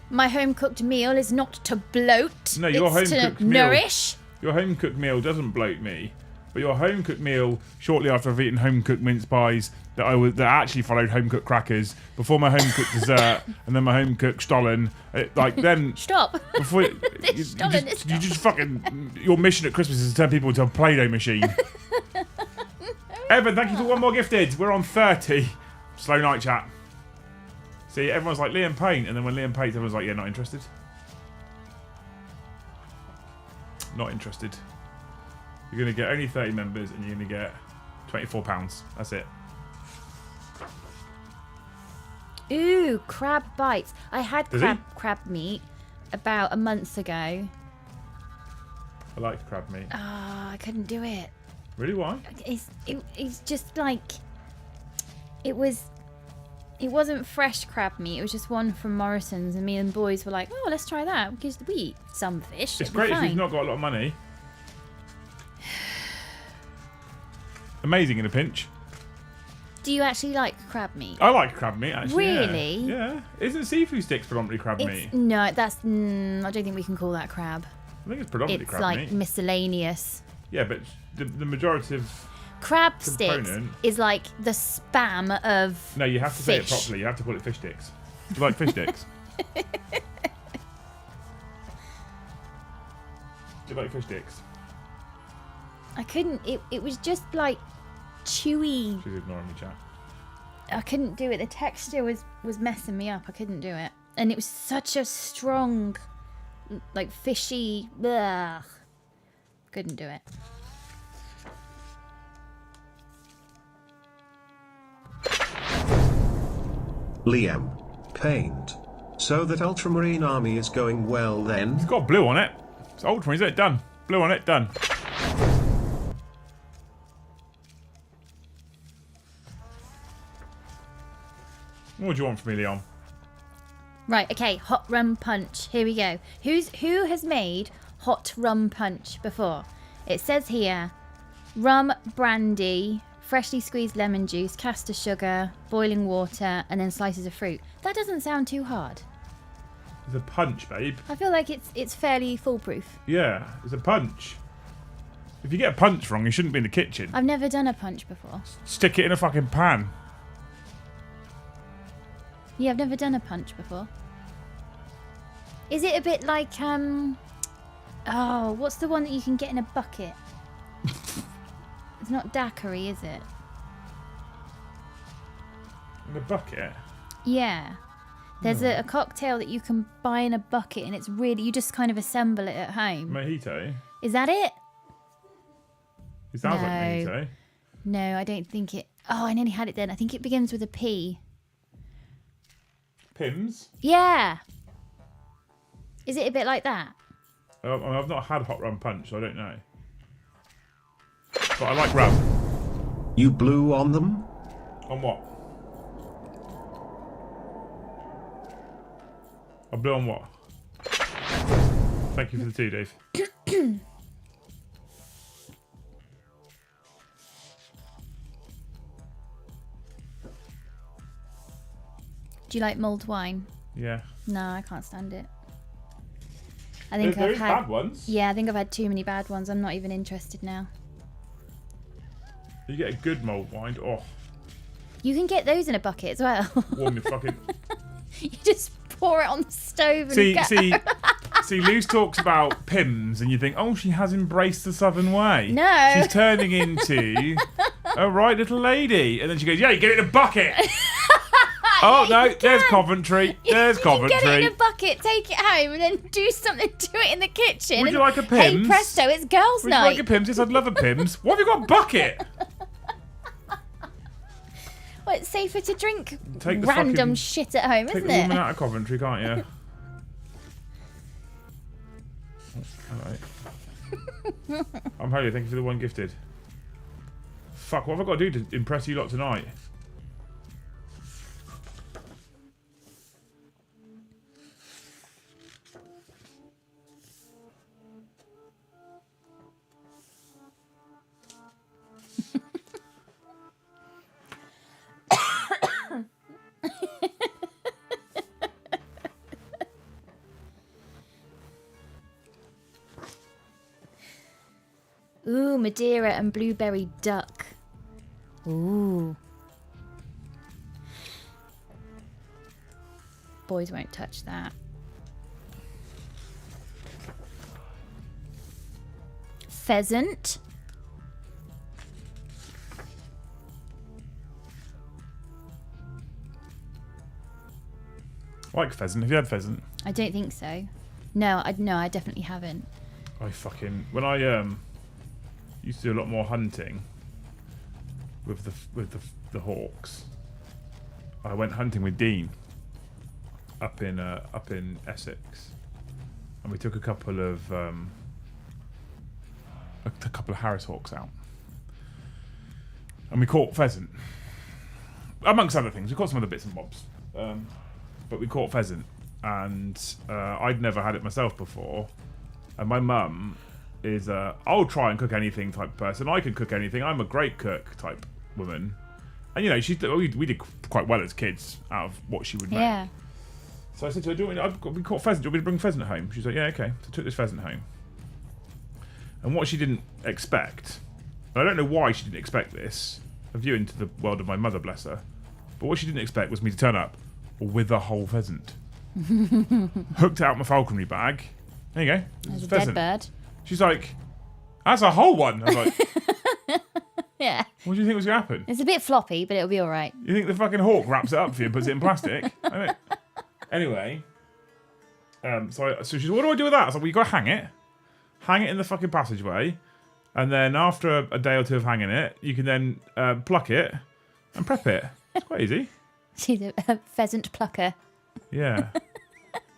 My home cooked meal is not to bloat. No, your it's home to cooked meal. nourish. Your home cooked meal doesn't bloat me, but your home cooked meal shortly after I've eaten home cooked mince pies that actually followed home cooked crackers before my home cooked dessert and then my home cooked stollen. Then Stop. before Stollen is you just fucking your mission at Christmas is to turn people into a Play-Doh machine. Evan, thank you for one more gifted. We're on 30. Slow night chat. See, everyone's like Liam Payne, and then when Liam Payne, everyone's like, yeah, not interested. Not interested. You're going to get only 30 members, and you're going to get £24. That's it. Ooh, crab bites. I had crab meat about a month ago. I like crab meat. Oh, I couldn't do it. Really? Why? It's just like it wasn't fresh crab meat. It was just one from Morrison's, and me and boys were like, "Oh, let's try that." Because we eat some fish. It's great if you've not got a lot of money. Amazing in a pinch. Do you actually like crab meat? I like crab meat, actually. Really? Yeah. Isn't seafood sticks predominantly crab meat? No, that's. I don't think we can call that crab. I think it's predominantly crab It's meat. like miscellaneous. Yeah, but the majority of... Crab sticks component. is like the spam of. No, you have to say it fish. properly. You have to call it fish sticks. Do you like fish sticks? Do you like fish sticks? I couldn't. It was just like chewy. She's ignoring me, chat. I couldn't do it. The texture was messing me up. I couldn't do it, and it was such a strong, like fishy. Ugh. Couldn't do it. Liam. Paint. So that Ultramarine army is going well then? It's got blue on it. It's ultramarine, is it? Done. Blue on it, done. What do you want from me, Leon? Right. Okay. Hot rum punch. Here we go. Who has made hot rum punch before? It says here, rum, brandy, freshly squeezed lemon juice, caster sugar, boiling water, and then slices of fruit. That doesn't sound too hard. It's a punch, babe. I feel like it's fairly foolproof. Yeah, it's a punch. If you get a punch wrong, you shouldn't be in the kitchen. I've never done a punch before. Stick it in a fucking pan. Yeah, I've never done a punch before. Is it a bit like oh, what's the one that you can get in a bucket? It's not daiquiri, is it? In a bucket? Yeah. There's a cocktail that you can buy in a bucket, and it's really, you just kind of assemble it at home. Mojito? Is that it? It sounds No. like mojito. No, I don't think it. Oh, I nearly had it then. I think it begins with a P. Pims? Yeah. Is it a bit like that? I've not had hot rum punch, so I don't know. But I like rum. You blew on them? On what? I blew on what? Thank you for the tea, Dave. Do you like mulled wine? Yeah. No, I can't stand it. I think There I've is had bad ones. Yeah, I think I've had too many bad ones. I'm not even interested now. You get a good mulled wine. Oh, You can get those in a bucket as well. warm your fucking... You just pour it on the stove and See, go. Luce talks about Pims, and you think, oh, she has embraced the Southern way. No. She's turning into a right little lady. And then she goes, yeah, you get it in a bucket. Oh, no, there's Coventry. There's You Coventry. get it in a bucket, take it home, and then do something to it in the kitchen. Would you and like a Hey, Pims? presto, it's girls' Would night. you like a Pims? Yes, I'd love a Pims. What have you got a bucket? Well, it's safer to drink Take the random fucking- shit at home, Take isn't the it? woman out of Coventry, can't you? Alright. I'm Holy, thank you for the one gifted. Fuck, what have I got to do to impress you lot tonight? Madeira and blueberry duck. Ooh. Boys won't touch that. Pheasant. I like pheasant. Have you had pheasant? I don't think so. No, I definitely haven't. When I used to do a lot more hunting with the hawks. I went hunting with Dean up in Essex, and we took a couple of Harris hawks out, and we caught pheasant, amongst other things. We caught some other bits and bobs, but we caught pheasant, and I'd never had it myself before. And my mum is I'll try and cook anything type person. I can cook anything. I'm a great cook type woman. And you know, we did quite well as kids out of what she would make. Yeah. So I said to her, we caught pheasant. Do you want me to bring pheasant home? She's like, yeah, okay. So I took this pheasant home. And what she didn't expect, and I don't know why she didn't expect this, a view into the world of my mother, bless her, but what she didn't expect was me to turn up with a whole pheasant. Hooked out my falconry bag. There you go. There's a pheasant. dead bird. She's like, that's a whole one. I was like, Yeah. what do you think was going to happen? It's a bit floppy, but it'll be all right. You think the fucking hawk wraps it up for you and puts it in plastic? Anyway, so she's, what do I do with that? I was like, well, you got to hang it in the fucking passageway, and then after a day or two of hanging it, you can then pluck it and prep it. It's quite easy. She's a pheasant plucker. Yeah.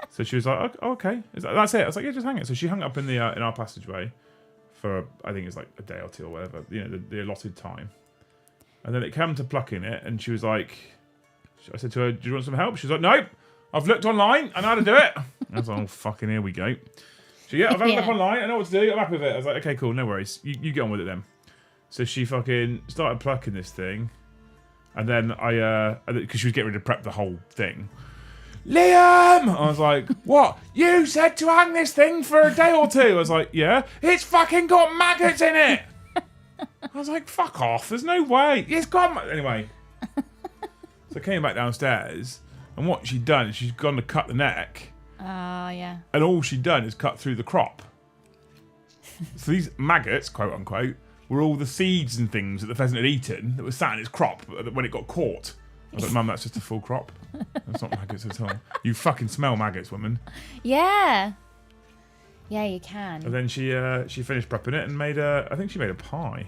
So she was like, oh, okay, that's it. I was like, yeah, just hang it. So she hung it up in the in our passageway for, I think it's like a day or two or whatever, you know, the allotted time. And then it came to plucking it, and she was like, I said to her, do you want some help? She was like, nope, I've looked online, I know how to do it. I was like, oh, fucking here we go. So yeah, I've had a look online, I know what to do, I'm happy with it. I was like, okay, cool, no worries, you get on with it then. So she fucking started plucking this thing, and then because she was getting ready to prep the whole thing. Liam! I was like, what? You said to hang this thing for a day or two. I was like, yeah. It's fucking got maggots in it. I was like, fuck off. There's no way. It's got... Anyway. So I came back downstairs, and what she'd done is she's gone to cut the neck. Oh, yeah. And all she'd done is cut through the crop. So these maggots, quote unquote, were all the seeds and things that the pheasant had eaten that was sat in its crop when it got caught. I was like, Mum, that's just a full crop. That's not maggots at all. You fucking smell maggots, woman. Yeah. Yeah, you can. And then she finished prepping it and I think she made a pie.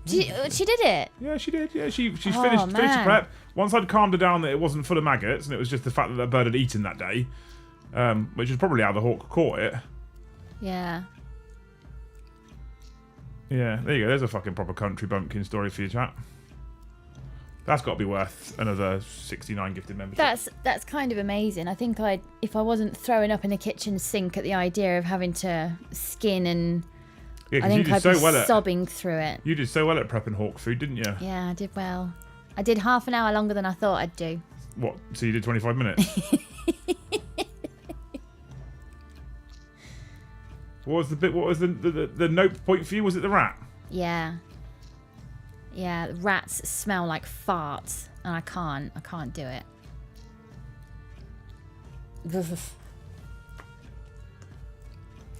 She did it? Yeah, she did. Yeah, she finished the man. prep. Once I'd calmed her down that it wasn't full of maggots and it was just the fact that bird had eaten that day, which is probably how the hawk caught it. Yeah. Yeah, there you go. There's a fucking proper country bumpkin story for you, chat. That's got to be worth another 69 gifted memberships. That's kind of amazing. I think if I wasn't throwing up in the kitchen sink at the idea of having to skin and Yeah, I think I'd be well sobbing through it. You did so well at prepping hawk food, didn't you? Yeah, I did well. I did half an hour longer than I thought I'd do. What? So you did 25 minutes? What was the note point for you? Was it the rat? Yeah. Yeah, rats smell like farts, and I can't do it.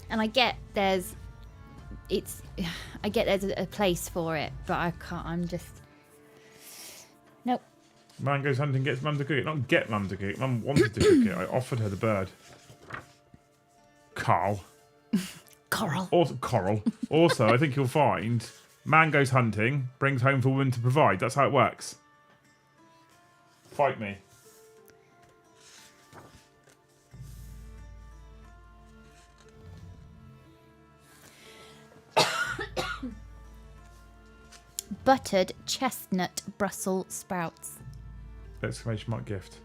And I get there's a place for it, but I can't. I'm just nope. Man goes hunting, gets mum to cook it. Not get mum to cook it. Mum wanted to cook it. I offered her the bird. Coral. Also, I think you'll find man goes hunting, brings home for woman to provide. That's how it works. Fight me. Buttered chestnut Brussels sprouts. Exclamation mark gift.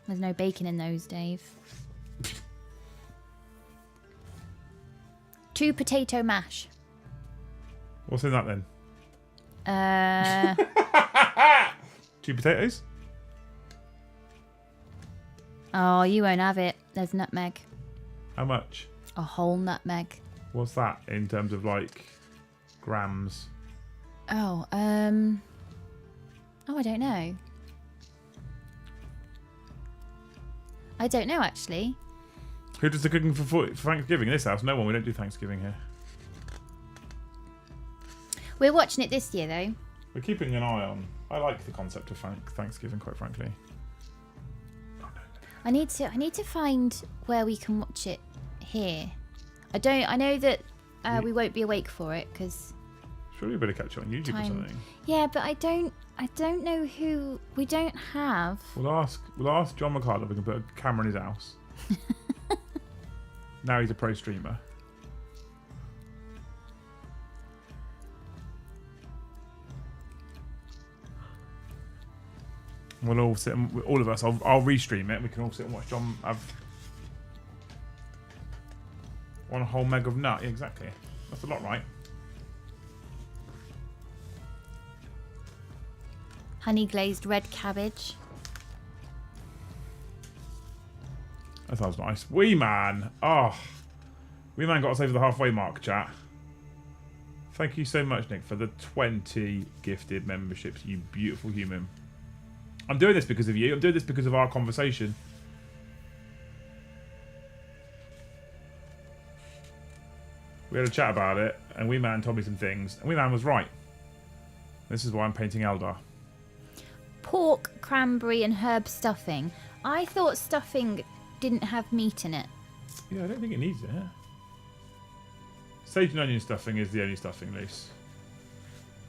There's no bacon in those, Dave. 2 potato mash. What's in that then? 2 potatoes? Oh, you won't have it. There's nutmeg. How much? A whole nutmeg. What's that in terms of like grams? Oh, I don't know. I don't know, actually. Who does the cooking for Thanksgiving in this house? No one. We don't do Thanksgiving here. We're watching it this year, though. We're keeping an eye on. I like the concept of Thanksgiving, quite frankly. I need to find where we can watch it here. I know that we won't be awake for it because. Surely we better catch it on YouTube or something. Yeah, but I don't know who. We don't have. We'll ask John McCarthy if we can put a camera in his house. Now he's a pro streamer. We'll all sit, all of us. I'll restream it. We can all sit and watch John have one whole meg of nut. Yeah, exactly. That's a lot, right? Honey glazed red cabbage. That sounds nice. Wee Man. Oh, Wee Man got us over the halfway mark, chat. Thank you so much, Nick, for the 20 gifted memberships. You beautiful human. I'm doing this because of you. I'm doing this because of our conversation. We had a chat about it, and Wee Man told me some things, and Wee Man was right. This is why I'm painting Eldar. Pork, cranberry, and herb stuffing. I thought stuffing didn't have meat in it. Yeah, I don't think it needs it. Sage and onion stuffing is the only stuffing, Luce.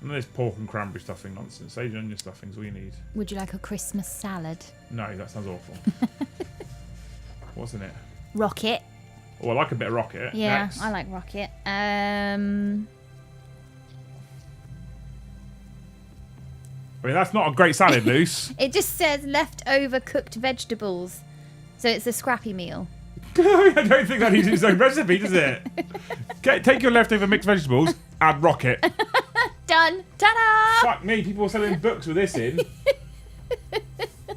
None of this pork and cranberry stuffing nonsense. Sage and onion stuffing is all you need. Would you like a Christmas salad? No, that sounds awful. What's in it? Rocket. Oh, I like a bit of rocket. Yeah, Next. I like rocket. I mean, that's not a great salad, Luce. It just says leftover cooked vegetables. So it's a scrappy meal. I don't think that needs its own recipe, does it? Take your leftover mixed vegetables, add rocket. Done. Ta-da! Fuck me, people are selling books with this in.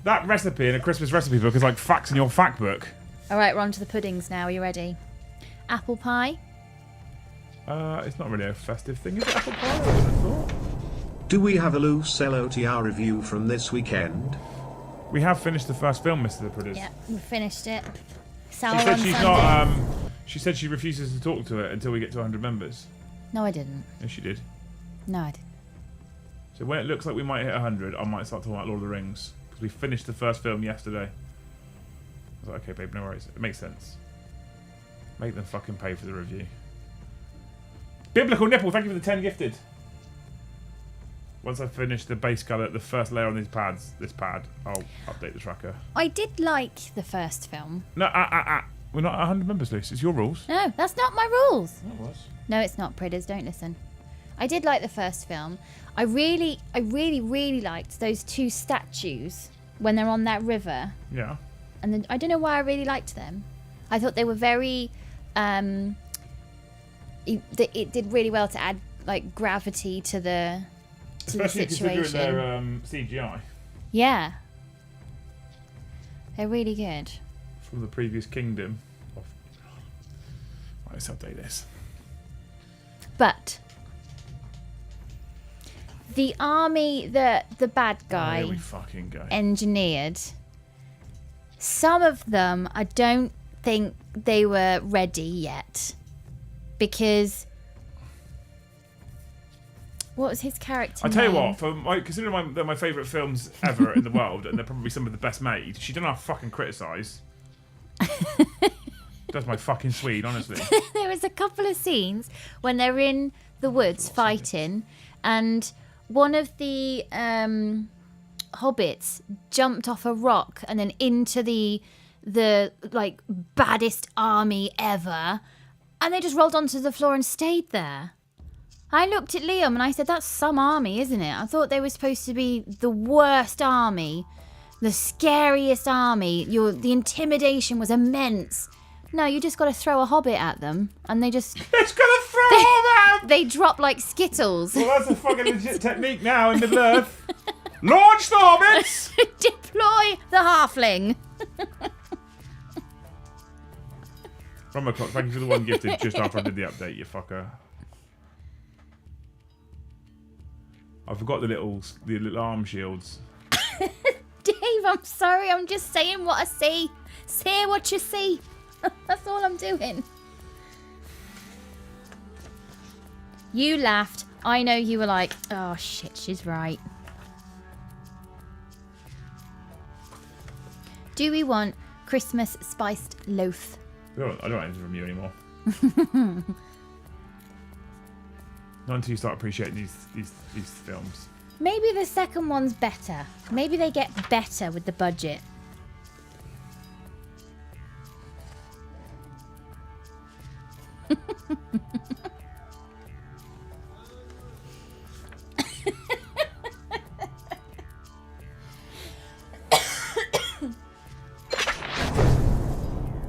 That recipe in a Christmas recipe book is like facts in your fact book. All right, we're on to the puddings now. Are you ready? Apple pie. It's not really a festive thing, is it? Apple pie, I would have thought. Do we have a loose LOTR review from this weekend? We have finished the first film, Mr. the Producer. Yeah, we finished it. She Sour said on she's Sunday. not. She said she refuses to talk to it until we get to 100 members. No, I didn't. Yes, she did. No, I didn't. So when it looks like we might hit 100, I might start talking about Lord of the Rings because we finished the first film yesterday. I was like, okay, babe, no worries. It makes sense. Make them fucking pay for the review. Biblical Nipple, thank you for the 10 gifted. Once I finish the base colour, the first layer on this pad, I'll update the tracker. I did like the first film. No, we're not 100 members, Luce. It's your rules. No, that's not my rules. That was. No, it's not, Pridders. Don't listen. I did like the first film. I really liked those two statues when they're on that river. Yeah. And then, I don't know why I really liked them. I thought they were very... it did really well to add like gravity to the Especially situation. considering their CGI. Yeah. They're really good. From the previous kingdom. Right, let's update this. But the army that the bad guy Here we fucking go. engineered, some of them I don't think they were ready yet. Because what was his character I tell you name? what, considering they're my favourite films ever in the world, and they're probably some of the best made, she don't have to fucking criticise. That's my fucking Swede, honestly. There was a couple of scenes when they're in the woods fighting, and one of the hobbits jumped off a rock and then into the like baddest army ever, and they just rolled onto the floor and stayed there. I looked at Liam and I said, that's some army, isn't it? I thought they were supposed to be the worst army, the scariest army. The intimidation was immense. No, you just got to throw a hobbit at them, and they just... It's gonna throw them! They drop like Skittles. Well, that's a fucking legit technique now in Middle Earth. Launch the hobbits! Deploy the halfling. From o'clock. Thank you for the one gifted just after I did the update, you fucker. I forgot the little arm shields. Dave, I'm sorry. I'm just saying what I see. Say what you see. That's all I'm doing. You laughed. I know you were like, oh shit, she's right. Do we want Christmas spiced loaf? I don't want anything from you anymore. Not until you start appreciating these films. Maybe the second one's better. Maybe they get better with the budget.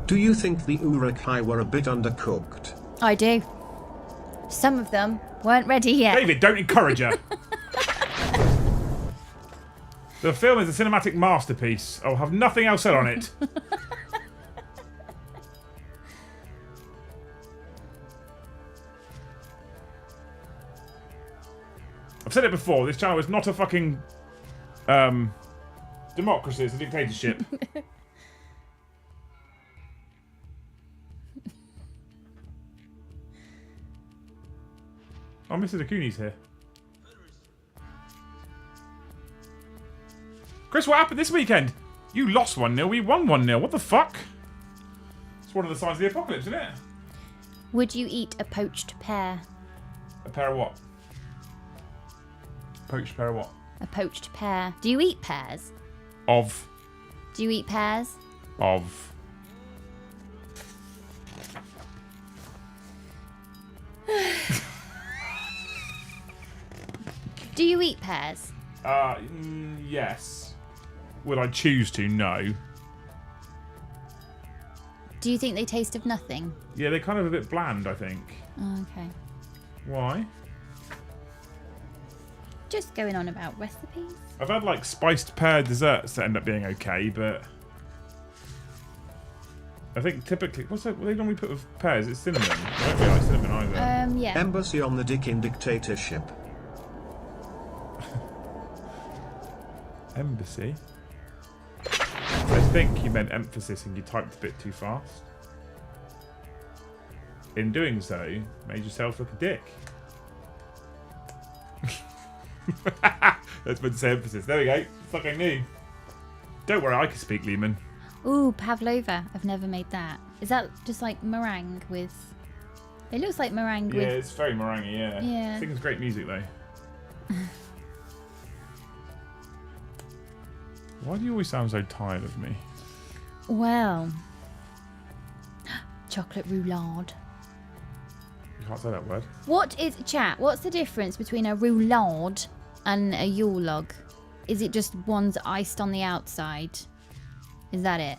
Do you think the Urukai were a bit undercooked? I do. Some of them weren't ready yet. David, don't encourage her. The film is a cinematic masterpiece. I'll have nothing else said on it. I've said it before, this channel is not a fucking democracy, it's a dictatorship. Oh, Mr. Dakuni's here. Chris, what happened this weekend? You lost 1-0, we won 1-0. What the fuck? It's one of the signs of the apocalypse, isn't it? Would you eat a poached pear? A pair of what? Poached pair of what? A poached pear. Do you eat pears? Of. Do you eat pears? Of. Do you eat pears? Yes. Would I choose to? No. Do you think they taste of nothing? Yeah, they're kind of a bit bland, I think. Oh, okay. Why? Just going on about recipes. I've had like spiced pear desserts that end up being okay, but I think typically, what do they normally put with pears? It's cinnamon. I don't really like cinnamon either. Yeah. Embassy on the dick in dictatorship. Embassy? I think you meant emphasis and you typed a bit too fast. In doing so, made yourself look a dick. That's meant to say emphasis. There we go. Fucking new. Don't worry, I can speak Lehman. Ooh, pavlova. I've never made that. Is that just like meringue with... It looks like meringue with... Yeah, it's very meringue, yeah. Yeah. I think it's great music, though. Why do you always sound so tired of me? Well... Chocolate roulade. You can't say that word. What is... Chat, what's the difference between a roulade and a Yule log? Is it just one's iced on the outside? Is that it?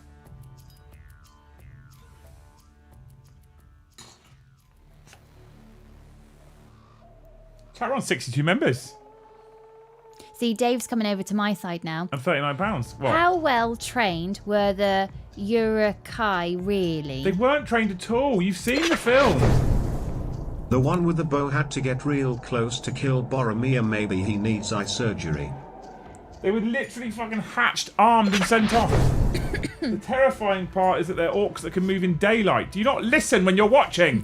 Chat, we're on 62 members. See, Dave's coming over to my side now. And £39. What? How well trained were the Urukai really? They weren't trained at all. You've seen the film. The one with the bow had to get real close to kill Boromir. Maybe he needs eye surgery. They were literally fucking hatched, armed, and sent off. The terrifying part is that they're orcs that can move in daylight. Do you not listen when you're watching?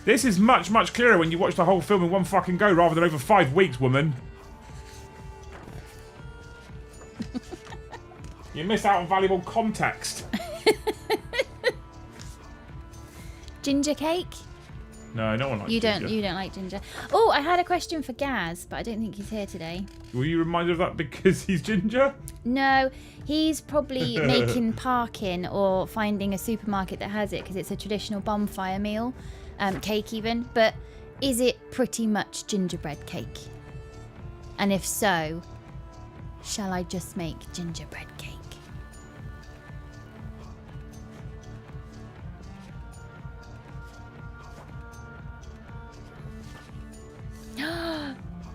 This is much, much clearer when you watch the whole film in one fucking go rather than over 5 weeks, woman. You miss out on valuable context. Ginger cake? No, no one likes You ginger. don't like ginger. Oh, I had a question for Gaz, but I don't think he's here today. Were you reminded of that because he's ginger? No, he's probably making parking or finding a supermarket that has it because it's a traditional bonfire meal, cake even. But is it pretty much gingerbread cake? And if so, shall I just make gingerbread cake?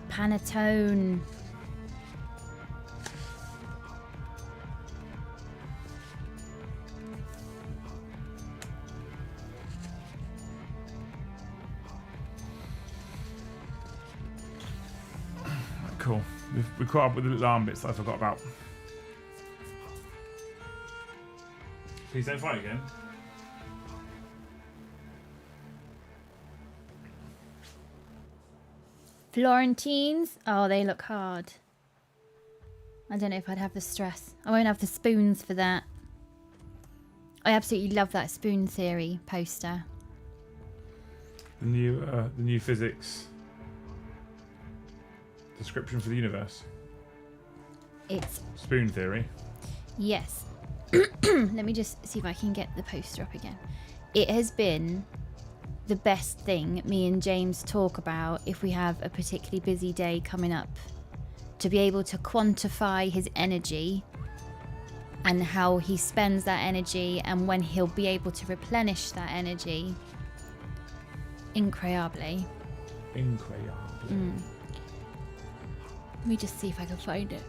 Panettone. Cool. We caught up with the little arm bits that I forgot about. Please don't fight again. Florentines. Oh, they look hard. I don't know if I'd have the stress. I won't have the spoons for that. I absolutely love that spoon theory poster. The new physics description for the universe. It's Spoon theory. yes. Let me just see if I can get the poster up again. It has been the best thing me and James talk about if we have a particularly busy day coming up. To be able to quantify his energy and how he spends that energy and when he'll be able to replenish that energy. Incroyably. Incroyable. Let me just see if I can find it.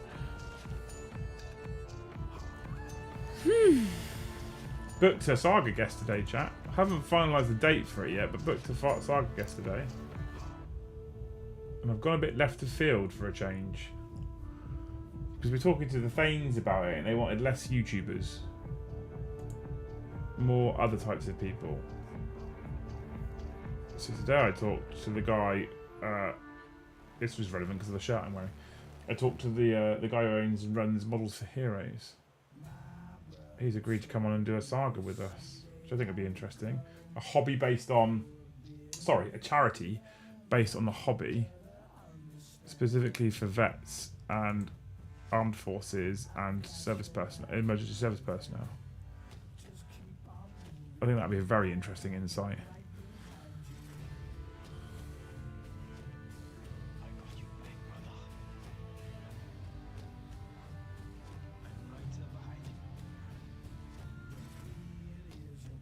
Booked a Saga guest today, chat. I haven't finalised the date for it yet, but booked a Saga guest today. And I've gone a bit left of field for a change. Because we're talking to the Thanes about it, and they wanted less YouTubers. More other types of people. So today I talked to the guy, this was relevant because of the shirt I'm wearing. I talked to the guy who owns and runs Models for Heroes. He's agreed to come on and do a saga with us, which I think would be interesting. A hobby based on, a charity based on the hobby, specifically for vets and armed forces and service personnel, emergency service personnel. I think that'd be a very interesting insight.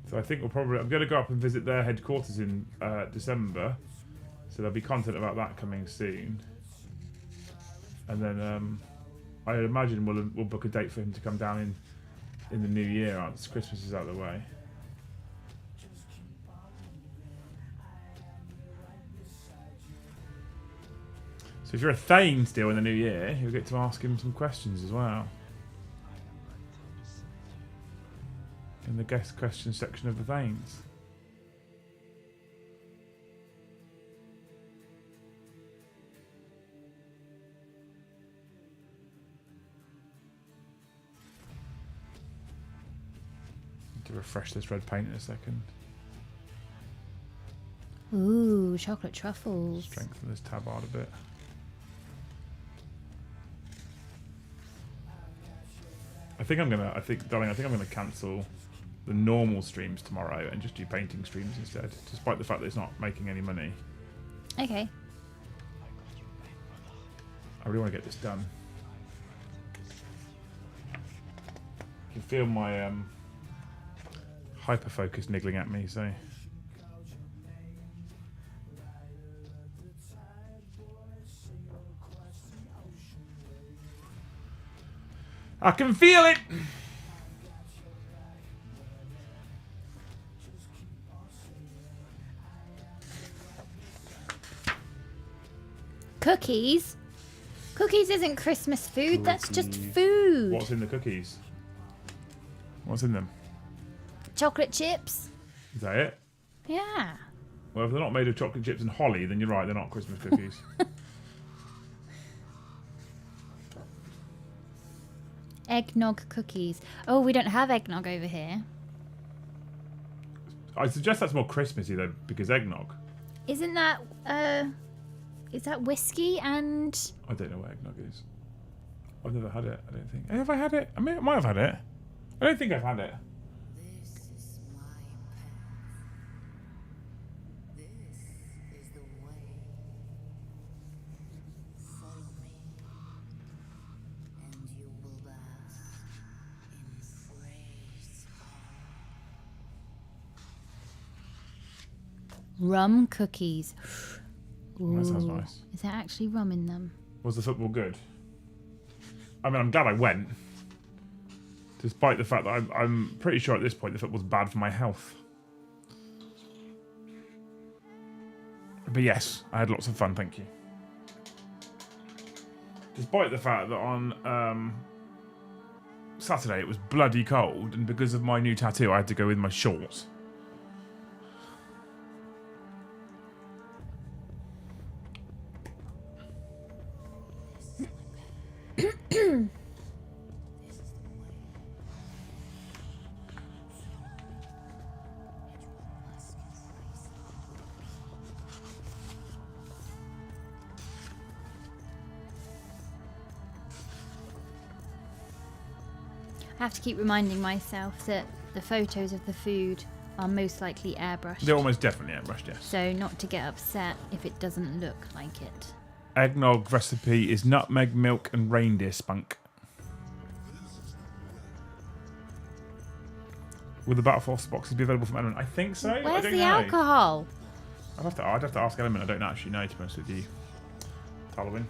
So I think I'm going to go up and visit their headquarters in December. So there'll be content about that coming soon. And then I imagine we'll book a date for him to come down in the new year once Christmas is out of the way. So if you're a Thane still in the new year, you'll get to ask him some questions as well. In the guest question section of the Thanes. Need to refresh this red paint in a second. Ooh, chocolate truffles. Strengthen this tabard a bit. Darling, I think I'm gonna cancel the normal streams tomorrow and just do painting streams instead, despite the fact that it's not making any money. Okay. I really want to get this done. You can feel my hyper focus niggling at me, so I can feel it. Cookies? Cookies isn't Christmas food, that's just food. What's in the cookies? What's in them? Chocolate chips? Is that it? Yeah. Well, if they're not made of chocolate chips and holly, then you're right, they're not Christmas cookies. Eggnog cookies. Oh, we don't have eggnog over here. I suggest that's more Christmassy though, because eggnog. Isn't that, is that whiskey and... I don't know what eggnog is. I've never had it, I don't think. Have I had it? I mean, I might have had it. I don't think I've had it. Rum cookies. Ooh. That sounds nice. Is there actually rum in them? Was the football good? I mean, I'm glad I went. Despite the fact that I'm pretty sure at this point the football's bad for my health. But yes, I had lots of fun, thank you. Despite the fact that on Saturday it was bloody cold, and because of my new tattoo, I had to go with my shorts. I have to keep reminding myself that the photos of the food are most likely airbrushed. They're almost definitely airbrushed, yes. So not to get upset if it doesn't look like it. Eggnog recipe is nutmeg, milk, and reindeer spunk. Will the Battle Force boxes be available from Element? I think so. I Where's don't the know. alcohol? I'd have to ask Element. I don't actually know, to be honest with you. It's Halloween.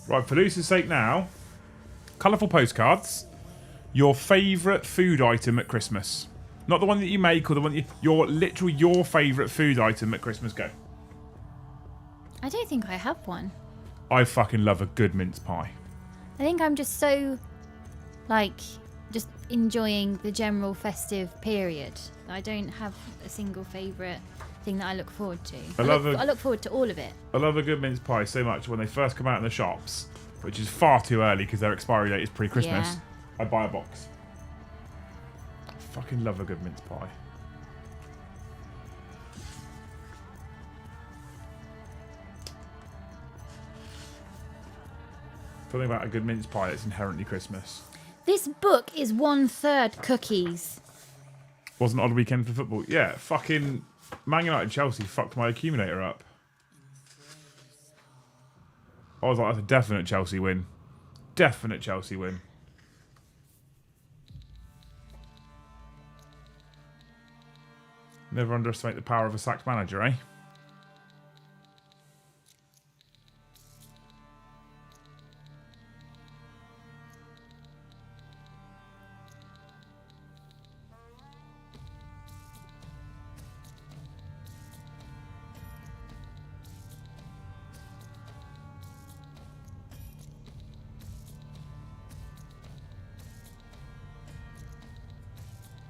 Right, for Lucy's sake now, colourful postcards. Your favourite food item at Christmas. Not the one that you make or the one that your favourite food item at Christmas. Go. I don't think I have one. I fucking love a good mince pie. I think I'm just so, just enjoying the general festive period. I don't have a single favourite thing that I look forward to. I look forward to all of it. I love a good mince pie so much when they first come out in the shops, which is far too early because their expiry date is pre-Christmas. Yeah. I buy a box. I fucking love a good mince pie. Something about a good mince pie that's inherently Christmas. This book is 1/3 cookies. Wasn't an odd weekend for football. Yeah, fucking Man United and Chelsea fucked my accumulator up. I was like, that's a definite Chelsea win. Definite Chelsea win. Never underestimate the power of a sacked manager, eh?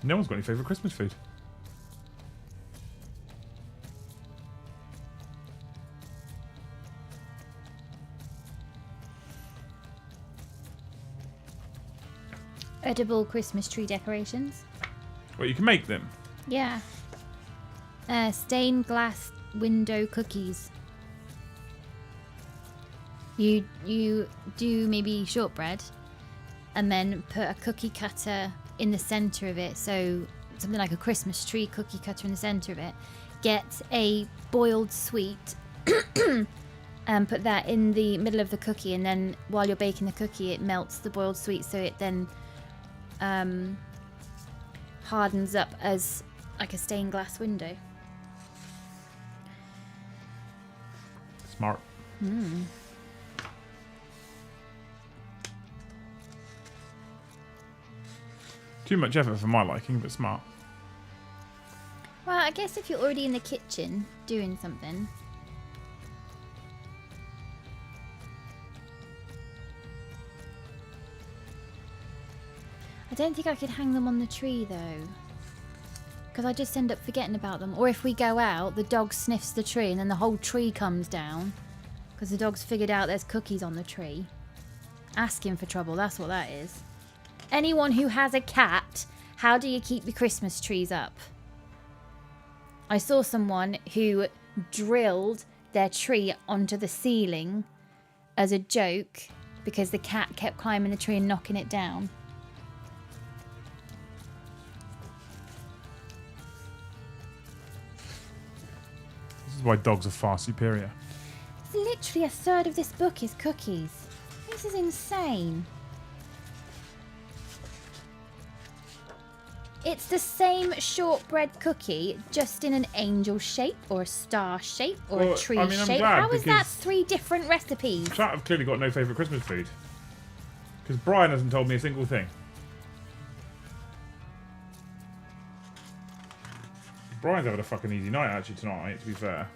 No one's got any favourite Christmas food. Edible Christmas tree decorations. Well, you can make them. Yeah. Stained glass window cookies. You do maybe shortbread and then put a cookie cutter in the center of it, so something like a Christmas tree cookie cutter in the center of it. Get a boiled sweet and put that in the middle of the cookie, and then while you're baking the cookie it melts the boiled sweet, so it then hardens up as like a stained glass window. Smart. Too much effort for my liking, but smart. Well, I guess if you're already in the kitchen doing something. I don't think I could hang them on the tree though, because I just end up forgetting about them. Or if we go out, the dog sniffs the tree and then the whole tree comes down because the dog's figured out there's cookies on the tree. Asking for trouble, that's what that is. Anyone who has a cat, how do you keep the Christmas trees up? I saw someone who drilled their tree onto the ceiling as a joke because the cat kept climbing the tree and knocking it down. This is why dogs are far superior. It's literally 1/3 of this book is cookies. This is insane. It's the same shortbread cookie, just in an angel shape, or a star shape, or Well, a tree I mean, I'm shape. glad How is that because- 3 different recipes? Chat have clearly got no favourite Christmas food. Because Brian hasn't told me a single thing. Brian's having a fucking easy night actually tonight, to be fair.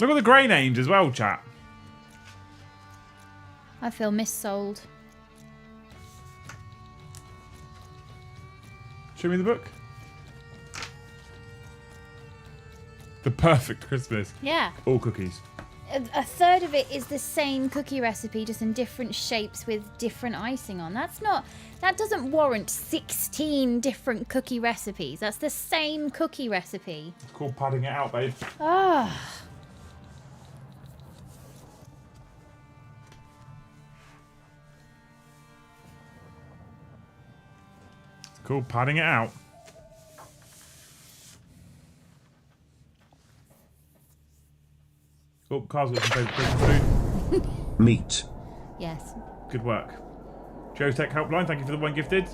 Look at the grey names as well, chat. I feel missold. Show me the book. The perfect Christmas. Yeah. All cookies. A third of it is the same cookie recipe, just in different shapes with different icing on. That doesn't warrant 16 different cookie recipes. That's the same cookie recipe. It's called padding it out, babe. Ah. It's called padding it out. Oh, Carl's got some favourite Christmas food. Meat. Yes. Good work. Joe's Tech Helpline, thank you for the 1 gifted.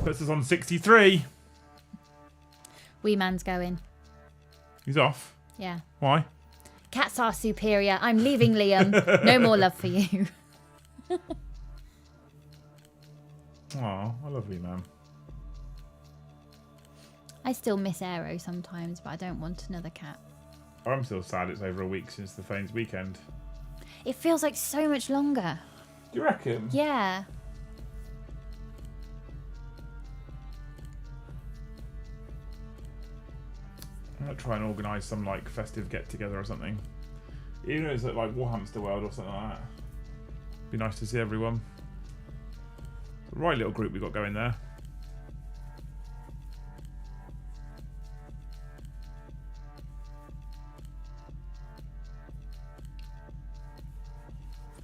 Puts us on 63. Wee man's going. He's off. Yeah. Why? Cats are superior. I'm leaving, Liam. No more love for you. Aw, I love you, man. I still miss Aero sometimes, but I don't want another cat. I'm still sad it's over a week since the Fanes weekend. It feels like so much longer. Do you reckon? Yeah. I'm gonna try and organise some like festive get together or something. Even if it's at like Warhamster World or something like that. Be nice to see everyone. Right little group we got going there.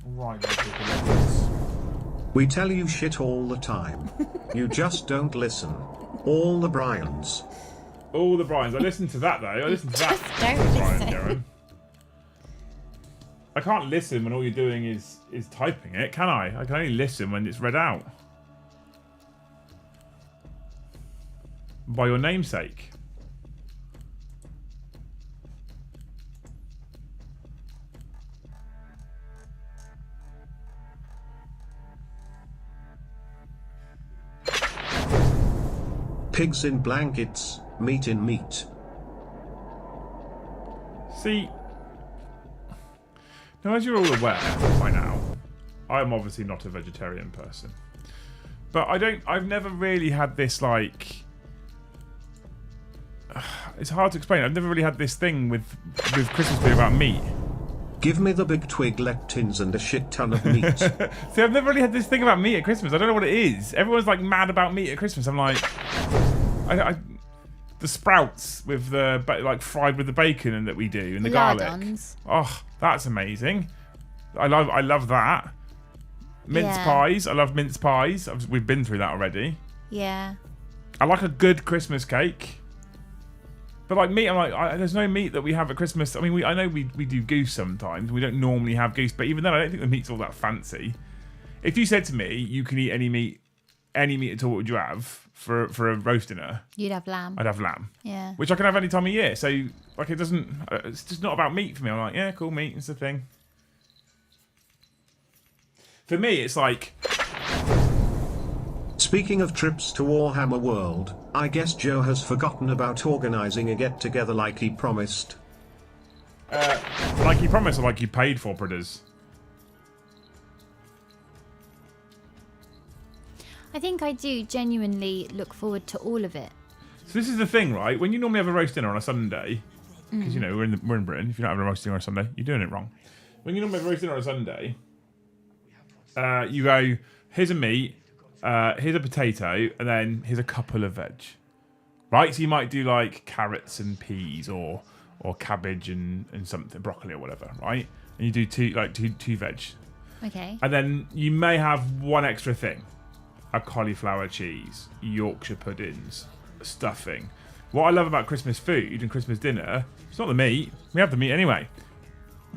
Right little group. We tell you shit all the time. You just don't listen. All the Bryans. All the Bryans. I listened to that though. I listened to that. Just don't Brian, listen. Darren. I can't listen when all you're doing is typing it, can I? I can only listen when it's read out. By your namesake. Pigs in blankets, meat in meat. See, now as you're all aware by now, I'm obviously not a vegetarian person. But I've never really had this like, it's hard to explain. I've never really had this thing with Christmas being about meat. Give me the big twig lectins and a shit ton of meat. See, I've never really had this thing about meat at Christmas. I don't know what it is. Everyone's like mad about meat at Christmas. I'm like, the sprouts with the like fried with the bacon and that we do and the garlic. Lardons. Oh, that's amazing. I love that. Mince Yeah. pies. I love mince pies. We've been through that already. Yeah. I like a good Christmas cake. But like meat, I'm like, there's no meat that we have at Christmas. I mean, I know we do goose sometimes. We don't normally have goose, but even then, I don't think the meat's all that fancy. If you said to me, you can eat any meat at all, what would you have for a roast dinner? You'd have lamb. I'd have lamb, Yeah. which I can have any time of year. So like, it doesn't. It's just not about meat for me. I'm like, yeah, cool, meat is the thing. For me, it's like. Speaking of trips to Warhammer World, I guess Joe has forgotten about organising a get-together like he promised. Like you promised or like you paid for, Pridders? I think I do genuinely look forward to all of it. So this is the thing, right? When you normally have a roast dinner on a Sunday, because you know we're in Britain. If you're not having a roast dinner on a Sunday, you're doing it wrong. When you normally have a roast dinner on a Sunday, you go, here's a meat, here's a potato, and then here's a couple of veg. Right? So you might do like carrots and peas or cabbage and something, broccoli or whatever, right? And you do two veg. Okay. And then you may have one extra thing. A cauliflower cheese, Yorkshire puddings, stuffing. What I love about Christmas food and Christmas dinner, it's not the meat. We have the meat anyway.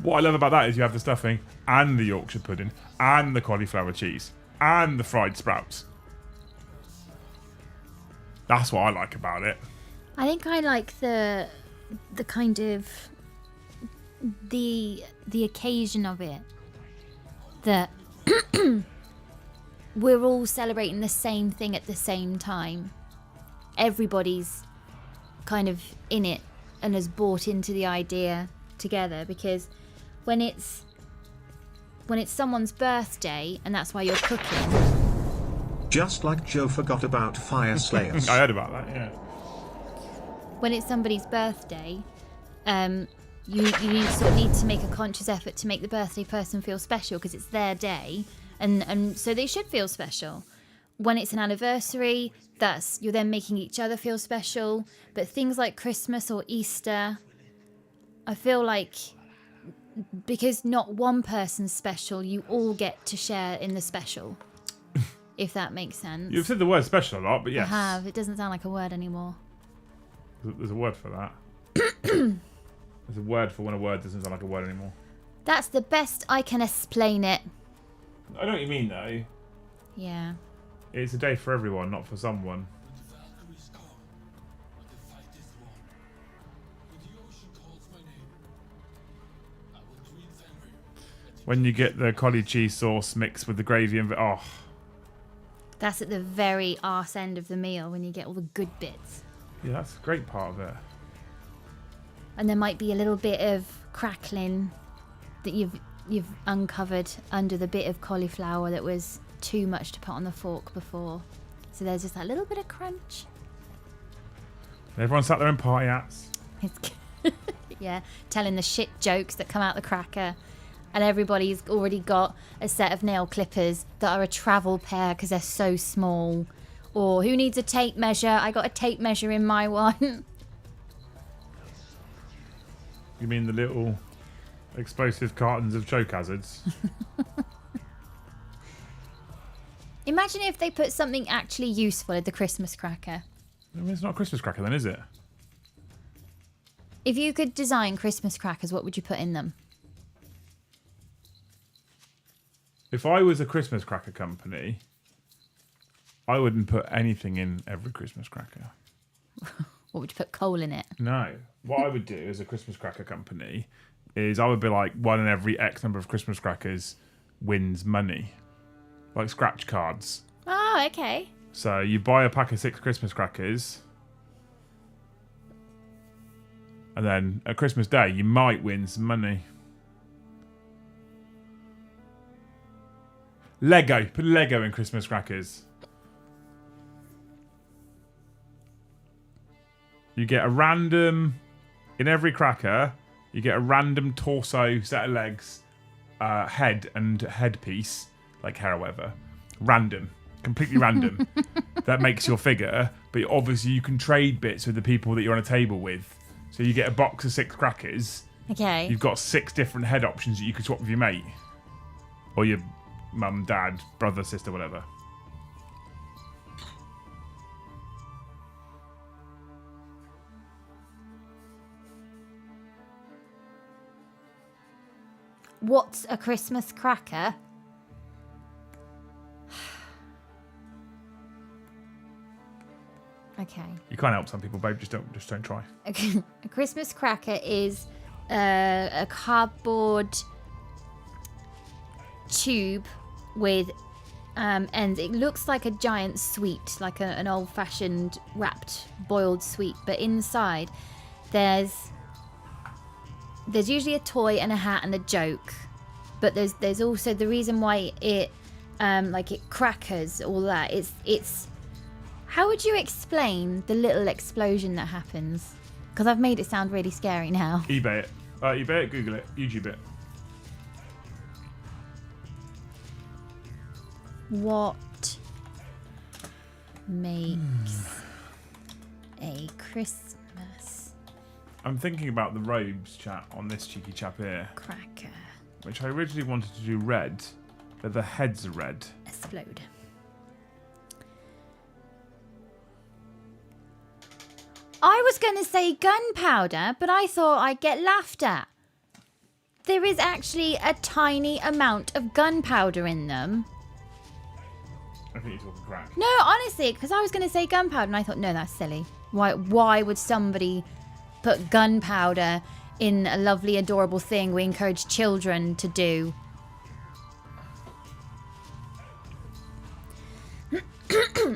What I love about that is you have the stuffing and the Yorkshire pudding and the cauliflower cheese and the fried sprouts. That's what I like about it. I think I like the kind of the occasion of it, that we're all celebrating the same thing at the same time. Everybody's kind of in it and has bought into the idea together, because when it's someone's birthday and that's why you're cooking. Just like Joe forgot about fire slayers. I heard about that, yeah. When it's somebody's birthday, you sort of need to make a conscious effort to make the birthday person feel special, because it's their day, and so they should feel special. When it's an anniversary, you're then making each other feel special. But things like Christmas or Easter, I feel like because not one person's special, you all get to share in the special. If that makes sense. You've said the word special a lot, but yes. I have. It doesn't sound like a word anymore. There's a word for that. There's a word for when a word doesn't sound like a word anymore. That's the best I can explain it. I know what you mean, though. Yeah. It's a day for everyone, not for someone. When you get the collie cheese sauce mixed with the gravy and... Oh. That's at the very arse end of the meal, when you get all the good bits. Yeah, that's a great part of it. And there might be a little bit of crackling that you've uncovered under the bit of cauliflower that was too much to put on the fork before. So there's just that little bit of crunch. Everyone sat there in party hats. Yeah, telling the shit jokes that come out the cracker. And everybody's already got a set of nail clippers that are a travel pair because they're so small. Or who needs a tape measure? I got a tape measure in my one. You mean the little explosive cartons of choke hazards? Imagine if they put something actually useful in the Christmas cracker. I mean, it's not a Christmas cracker then, is it? If you could design Christmas crackers, what would you put in them? If I was a Christmas cracker company, I wouldn't put anything in every Christmas cracker. What would you put coal in it? No. What I would do as a Christmas cracker company is I would be like, one in every X number of Christmas crackers wins money. Like scratch cards. Oh, okay. So you buy a pack of 6 Christmas crackers, and then at Christmas Day you might win some money. Lego. Put Lego in Christmas crackers. You get a random... In every cracker, you get a random torso, set of legs, head and headpiece, like hair or whatever. Random. Completely random. That makes your figure. But obviously you can trade bits with the people that you're on a table with. So you get a box of 6 crackers. Okay. You've got 6 different head options that you could swap with your mate. Or your mum, dad, brother, sister, whatever. What's a Christmas cracker? Okay. You can't help some people, babe. Just don't try. A Christmas cracker is a cardboard tube with ends. It looks like a giant sweet, like an old-fashioned wrapped boiled sweet, but inside there's usually a toy and a hat and a joke, but there's also the reason why it crackers all that. It's how would you explain the little explosion that happens? Because I've made it sound really scary now. eBay it. eBay it, Google it, YouTube it. What makes a Christmas I'm thinking about the robes chat on this cheeky chap here, cracker which I originally wanted to do red, but the heads are red. explode? I was going to say gunpowder, but I thought I'd get laughed at. there is actually a tiny amount of gunpowder in them. I think you're talking crap. No, honestly, because I was going to say gunpowder, and I thought, no, that's silly. Why would somebody put gunpowder in a lovely, adorable thing we encourage children to do?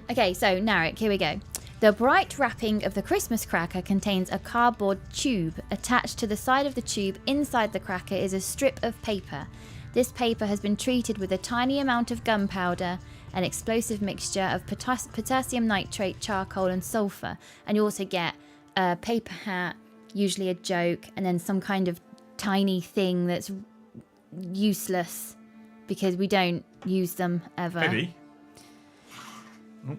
Okay, so Narek, here we go. The bright wrapping of the Christmas cracker contains a cardboard tube. Attached to the side of the tube inside the cracker is a strip of paper. This paper has been treated with a tiny amount of gunpowder, an explosive mixture of potassium nitrate, charcoal and sulfur. And you also get a paper hat, usually a joke, and then some kind of tiny thing that's useless because we don't use them ever. Maybe. Oh.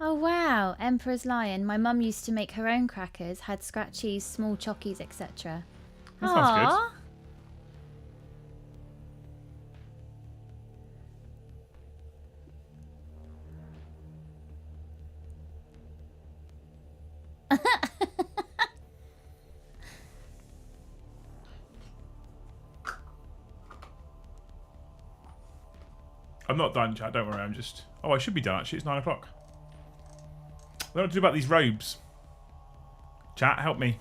Oh wow, Emperor's Lion. My mum used to make her own crackers, had scratchies, small chockies, etc. That sounds good. I'm not done, chat. Don't worry. I'm just. Oh, I should be done. Actually, it's 9 o'clock. What do I do about these robes? Chat, help me.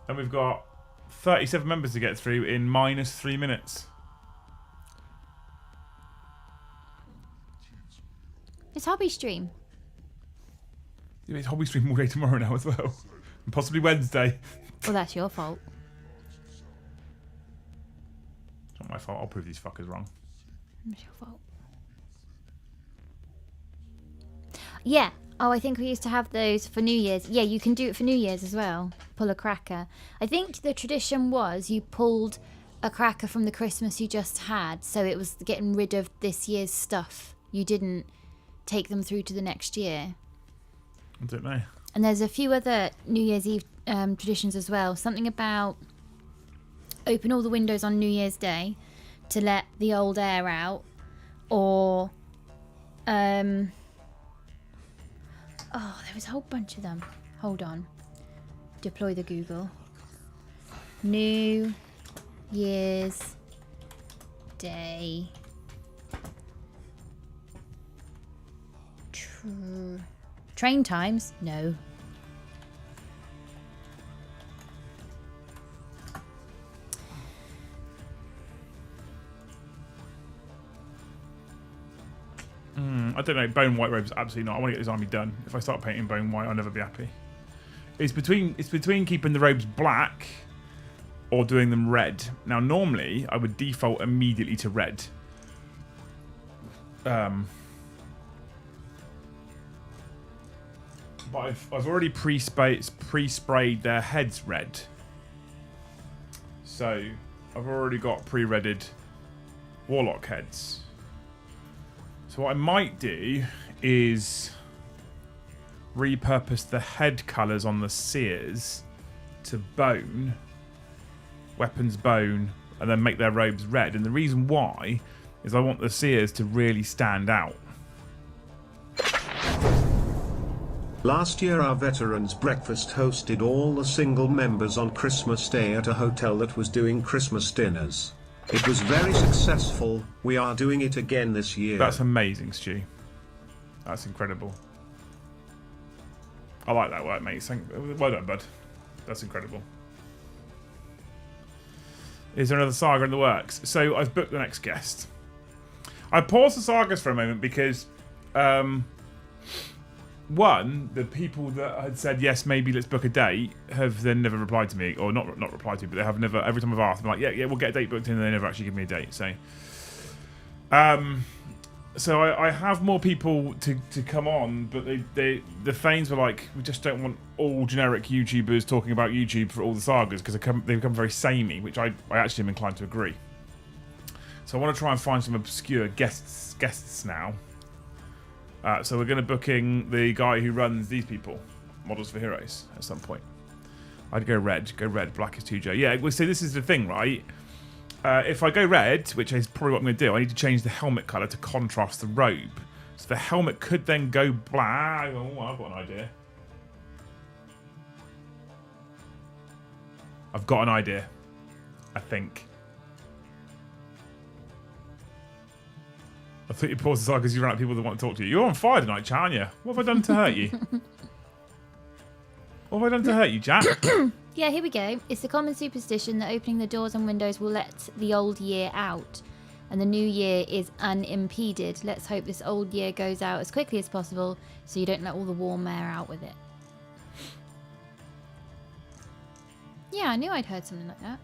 And we've got 37 members to get through in -3 minutes. It's hobby stream. Yeah, it's hobby stream all day tomorrow now as well. And possibly Wednesday. Well, that's your fault. It's not my fault. I'll prove these fuckers wrong. It's your fault. Yeah. Oh, I think we used to have those for New Year's. Yeah, you can do it for New Year's as well. Pull a cracker. I think the tradition was you pulled a cracker from the Christmas you just had, so it was getting rid of this year's stuff. You didn't take them through to the next year. I don't know. And there's a few other New Year's Eve traditions as well. Something about open all the windows on New Year's Day to let the old air out, or oh, there was a whole bunch of them. Hold on. Deploy the Google. New Year's Day. Train times? No. I don't know. Bone white robes, absolutely not. I want to get this army done. If I start painting bone white, I'll never be happy. It's between keeping the robes black or doing them red. Now, normally I would default immediately to red. But I've already pre-sprayed their heads red. So I've already got pre-redded warlock heads. So what I might do is repurpose the head colours on the seers to bone, weapons bone, and then make their robes red. And the reason why is I want the seers to really stand out. Last year our veterans breakfast hosted all the single members on Christmas Day at a hotel that was doing Christmas dinners. It was very successful. We are doing it again this year. That's amazing, Stu. That's incredible. I like that work, mate. Well done, bud. That's incredible. Is there another saga in the works? So I've booked the next guest. I paused the sagas for a moment because, one, the people that had said yes, maybe let's book a date, have then never replied to me, or not replied to me, but they have never. Every time I've asked, I'm like, yeah, we'll get a date booked in, and they never actually give me a date. So, I have more people to come on, but the Thanes were like, we just don't want all generic YouTubers talking about YouTube for all the sagas because they become very samey, which I actually am inclined to agree. So I want to try and find some obscure guests now. So we're going to book in the guy who runs these people. models for heroes at some point. I'd go red. Go red. Black is 2J. Yeah, well, so this is the thing, right? If I go red, which is probably what I'm going to do, I need to change the helmet colour to contrast the robe. So the helmet could then go black. Oh, I've got an idea. I've got an idea. I think. I thought you paused aside because you ran out of people that want to talk to you. You're on fire tonight, aren't you? What have I done to hurt you? What have I done to hurt you, Jack? Yeah, here we go. It's a common superstition that opening the doors and windows will let the old year out. And the new year is unimpeded. Let's hope this old year goes out as quickly as possible so you don't let all the warm air out with it. Yeah, I knew I'd heard something like that.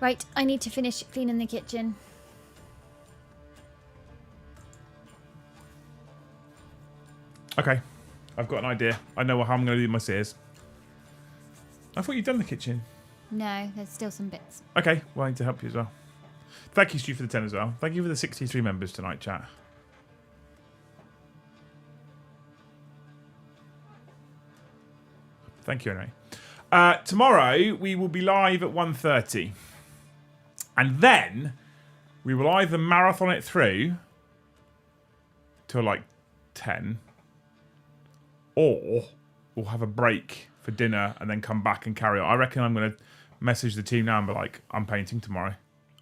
Right, I need to finish cleaning the kitchen. Okay, I've got an idea. I know how I'm going to do my sears. I thought you'd done the kitchen. No, there's still some bits. Okay, well, I need to help you as well. Thank you, Stu, for the 10 as well. Thank you for the 63 members tonight, chat. Thank you, anyway. Tomorrow, we will be live at 1:30. And then, we will either marathon it through till like 10, or we'll have a break for dinner and then come back and carry on. I reckon I'm going to message the team now and be like, I'm painting tomorrow.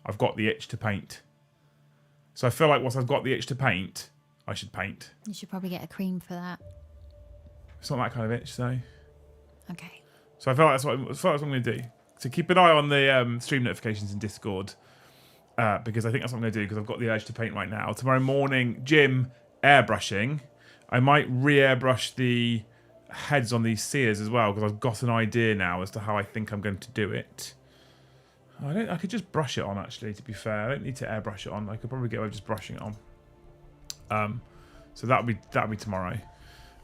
I've got the itch to paint. So I feel like once I've got the itch to paint, I should paint. You should probably get a cream for that. It's not that kind of itch, though. Okay. So I feel like that's what I'm going to do. So keep an eye on the stream notifications in Discord, because I think that's what I'm going to do, because I've got the urge to paint right now. Tomorrow morning, gym, airbrushing. I might re-airbrush the heads on these sears as well, because I've got an idea now as to how I think I'm going to do it. I could just brush it on, actually, to be fair. I don't need to airbrush it on. I could probably get away with just brushing it on. So that'll be tomorrow.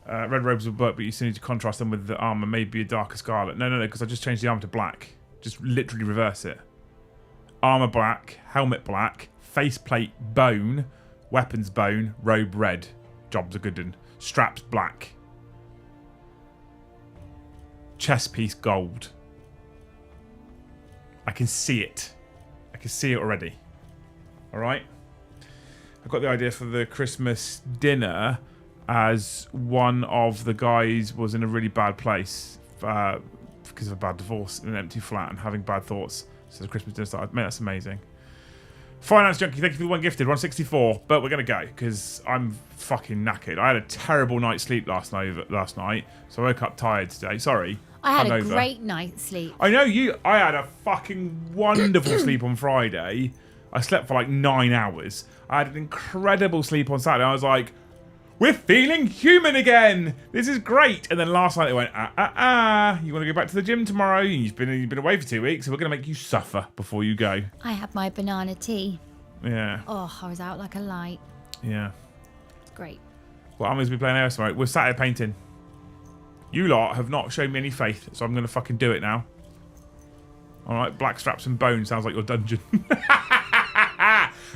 Red robes will work, but you still need to contrast them with the armour, maybe a darker scarlet. No, because I just changed the armour to black. Just literally reverse it. Armour black, helmet black, faceplate bone, weapons bone, robe red. Jobs are good. Straps black. Chest piece gold. I can see it. I can see it already. Alright? I've got the idea for the Christmas dinner as one of the guys was in a really bad place because of a bad divorce in an empty flat and having bad thoughts. So the Christmas dinner started. Mate, that's amazing. Finance Junkie, thank you for the one gifted. 164, but we're going to go because I'm fucking knackered. I had a terrible night's sleep last night, so I woke up tired today. Sorry. I had a great night's sleep. I know you. I had a fucking wonderful sleep on Friday. I slept for like 9 hours. I had an incredible sleep on Saturday. I was like, we're feeling human again. This is great. And then last night they went, you want to go back to the gym tomorrow? You've been away for 2 weeks, so we're going to make you suffer before you go. I had my banana tea. Yeah. Oh, I was out like a light. Yeah. It's great. Well, I'm going to be playing AOS tomorrow. We're Saturday painting. You lot have not shown me any faith, so I'm going to fucking do it now. All right, black straps and bones sounds like your dungeon.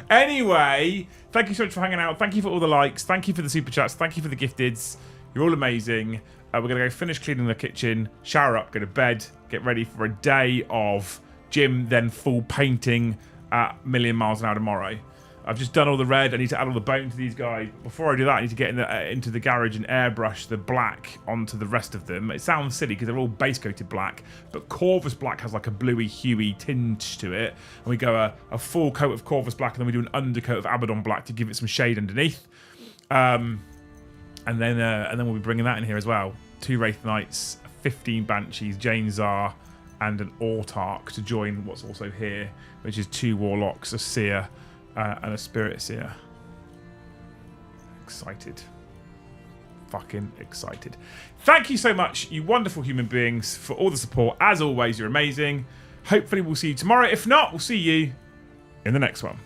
Anyway, thank you so much for hanging out. Thank you for all the likes. Thank you for the super chats. Thank you for the gifteds. You're all amazing. We're going to go finish cleaning the kitchen, shower up, go to bed, get ready for a day of gym, then full painting at a million miles an hour tomorrow. I've just done all the red. I need to add all the bone to these guys. Before I do that, I need to get into the garage and airbrush the black onto the rest of them. It sounds silly because they're all base coated black, but Corvus black has like a bluey, huey tinge to it. And we go a full coat of Corvus black, and then we do an undercoat of Abaddon black to give it some shade underneath. And then we'll be bringing that in here as well. 2 Wraith Knights, 15 Banshees, Jane Czar, and an Autarch to join what's also here, which is 2 Warlocks, a Seer, and a Spirit Seer. Excited. Fucking excited. Thank you so much, you wonderful human beings, for all the support. As always, you're amazing. Hopefully we'll see you tomorrow. If not, we'll see you in the next one.